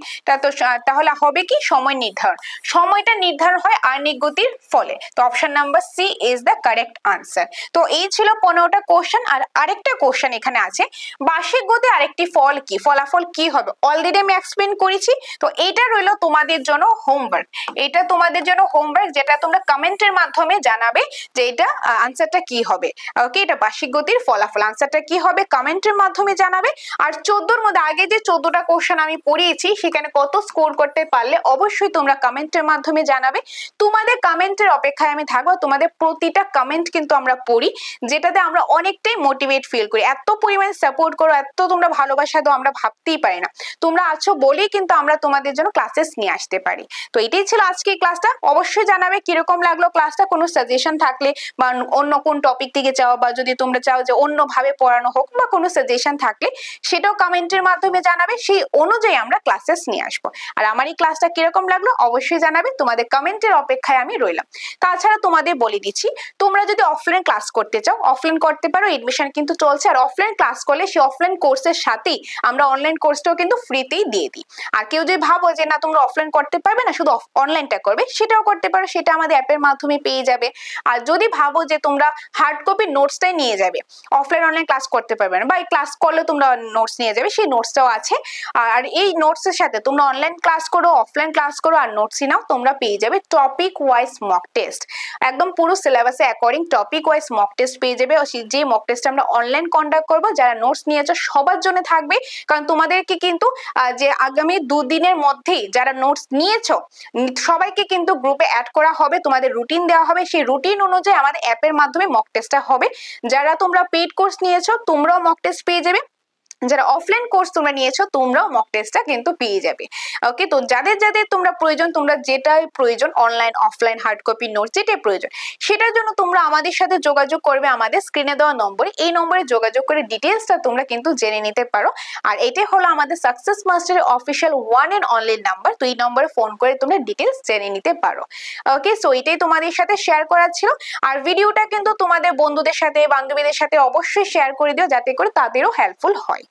তাহলে হবে কি সময় নির্ধারণ, সময়টা নির্ধারণ হয় আহ্নিক গতির ফলে। তো option number C is the correct answer. তো এই ছিল 15টা কোশ্চেন। আর আরেকটা কোশ্চেন এখানে আছে, বার্ষিক গতি আরেকটি ফল কি, ফলাফল কি হবে, অলরেডি আমি এক্সপ্লেন করেছি। তো এটা রইলো তোমাদের জন্য হোমওয়ার্ক, এটা তোমাদের জন্য হোমওয়ার্ক, যেটা তোমরা কমেন্টের মাধ্যমে জানাবে যে এটা আনসারটা কি হবে। ওকে, এটা বার্ষিক গতির ফলাফল, আনসারটা কি হবে কমেন্টের মাধ্যমে জানাবে। আর 14র মধ্যে আগে যে 14টা কোশ্চেন আমি পড়িয়েছি সেখানে কত স্কোর করতে পারলে অবশ্যই তোমরা কমেন্টের মাধ্যমে জানাবে। তোমাদের কমেন্টের অপেক্ষায় আমি থাকবো, তোমাদের প্রতিটা কমেন্ট কিন্তু আমরা পড়ি, যেটাতে আমরা অনেকটাই মোটিভেট ফিল করি। এত পরিমাণে সাপোর্ট করো, এত তোমরা ভালোবাসা দাও, আমরা ভাবতেই পারি না। তোমরা আছো বলেই কিন্তু আমরা তোমাদের জন্য ক্লাসেস নিয়ে আসতে পারি। তো এটাই ছিল আজকে ক্লাসটা। অবশ্যই জানাবে কিরকম লাগলো ক্লাসটা, কোনো সাজেশন থাকলে বা অন্য কোন টপিক থেকে চাও, বা যদি তোমরা চাও যে অন্যভাবে পড়ানো হোক বা কোনো সাজেশন থাকলে সেটাও কমেন্টের মাধ্যমে জানাবে, সেই অনুযায়ী আমরা ক্লাসেস নিয়ে আসবো। আর আমার এই ক্লাসটা কিরকম লাগলো অবশ্যই জানাবে, তোমাদের কমেন্টের অপেক্ষায় আমি রইলাম। তাছাড়া তোমাদের বলে দিচ্ছি, তোমরা যদি অফলাইন ক্লাস করতে চাও অফলাইন করতে পারো, এডমিশন কিন্তু চলছে। আর অফলাইন ক্লাস করলে সেই অফলাইন কোর্সের সাথেই আমরা অনলাইন কোর্সটাও কিন্তু ফ্রিতেই দিয়ে দিই। আর কেউ যদি ভাবো যে না তোমরা অফলাইন করতে পারবে না, শুধু অনলাইনটা করবে, সেটাও করতে পারো, সেটা আমাদের অ্যাপের মাধ্যমে পেয়ে যাবে। আর যদি ভাবো যে তোমরা হার্ড কপি নোটসটাই নিয়ে যাবে, অফলাইন অনলাইন ক্লাস করতে পারবে না, বা এই ক্লাস করলে তোমরা নোটস নিয়ে যাবে, সেই নোটসটাও আছে। আর এই নোটসের সাথে তোমরা অনলাইন ক্লাস করো, অফলাইন ক্লাস করো, আর নোটসই নাও, তোমরা পেয়ে যাবে টপিক ওয়াইজ মক টেস্ট। একদম পুরো সিলেবাসে according topic wise mock test পেয়ে যাবে। যে মক টেস্ট আমরা অনলাইন কন্ডাক্ট করবো, যারা নোটস নিয়েছো সবার জন্য থাকবে। কারণ তোমাদেরকে কিন্তু যে আগামী দুদিনের মধ্যেই যারা নোটস নিয়েছো সবাইকে কিন্তু গ্রুপে অ্যাড করা হবে, তোমাদের রুটিন দেওয়া হবে, সেই রুটিন অনুযায়ী আমাদের অ্যাপের মাধ্যমে মক টেস্টটা হবে। যারা তোমরা পেইড কোর্স নিয়েছো তোমরাও মক টেস্ট পেয়ে যাবে, যারা অফলাইন কোর্স তোমরা নিয়েছো তোমরাও মক টেস্টটা কিন্তু পেয়ে যাবে। ওকে, তো যাদের যাদের তোমরা প্রয়োজন, তোমরা যেটাই প্রয়োজন online offline hard copy note যেটাই প্রয়োজন, সেটার জন্য তোমরা আমাদের সাথে যোগাযোগ করবে আমাদের স্ক্রিনে দেওয়া নম্বরে। এই নম্বরে যোগাযোগ করে ডিটেলসটা তোমরা কিন্তু জেনে নিতে পারো। আর এটাই হলো আমাদের সাকসেস মাস্টারের official one and only number. তো এই নম্বরে ফোন করে তোমরা ডিটেলস জেনে নিতে পারো। ওকে, সো এটাই তোমাদের সাথে শেয়ার করার ছিল। আর ভিডিওটা কিন্তু তোমাদের বন্ধুদের সাথে বান্ধবীদের সাথে অবশ্যই শেয়ার করে দিও, যাতে করে তাদেরও হেল্পফুল হয়।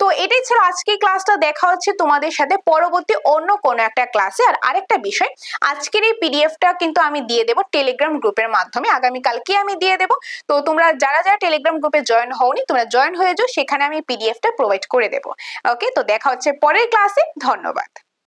তো এটাই ছিল আজকের ক্লাসটা। দেখা হচ্ছে তোমাদের সাথে পরবর্তী অন্য কোনো একটা ক্লাসে। আর আরেকটা বিষয়, আজকের এই পিডিএফটা কিন্তু আমি দিয়ে দেবো টেলিগ্রাম গ্রুপের মাধ্যমে, আগামীকালকে আমি দিয়ে দেবো। তো তোমরা যারা যারা টেলিগ্রাম গ্রুপে জয়েন হওনি তোমরা জয়েন হয়ে যাও, সেখানে আমি পিডিএফটা প্রোভাইড করে দেবো। ওকে, তো দেখা হচ্ছে পরের ক্লাসে। ধন্যবাদ।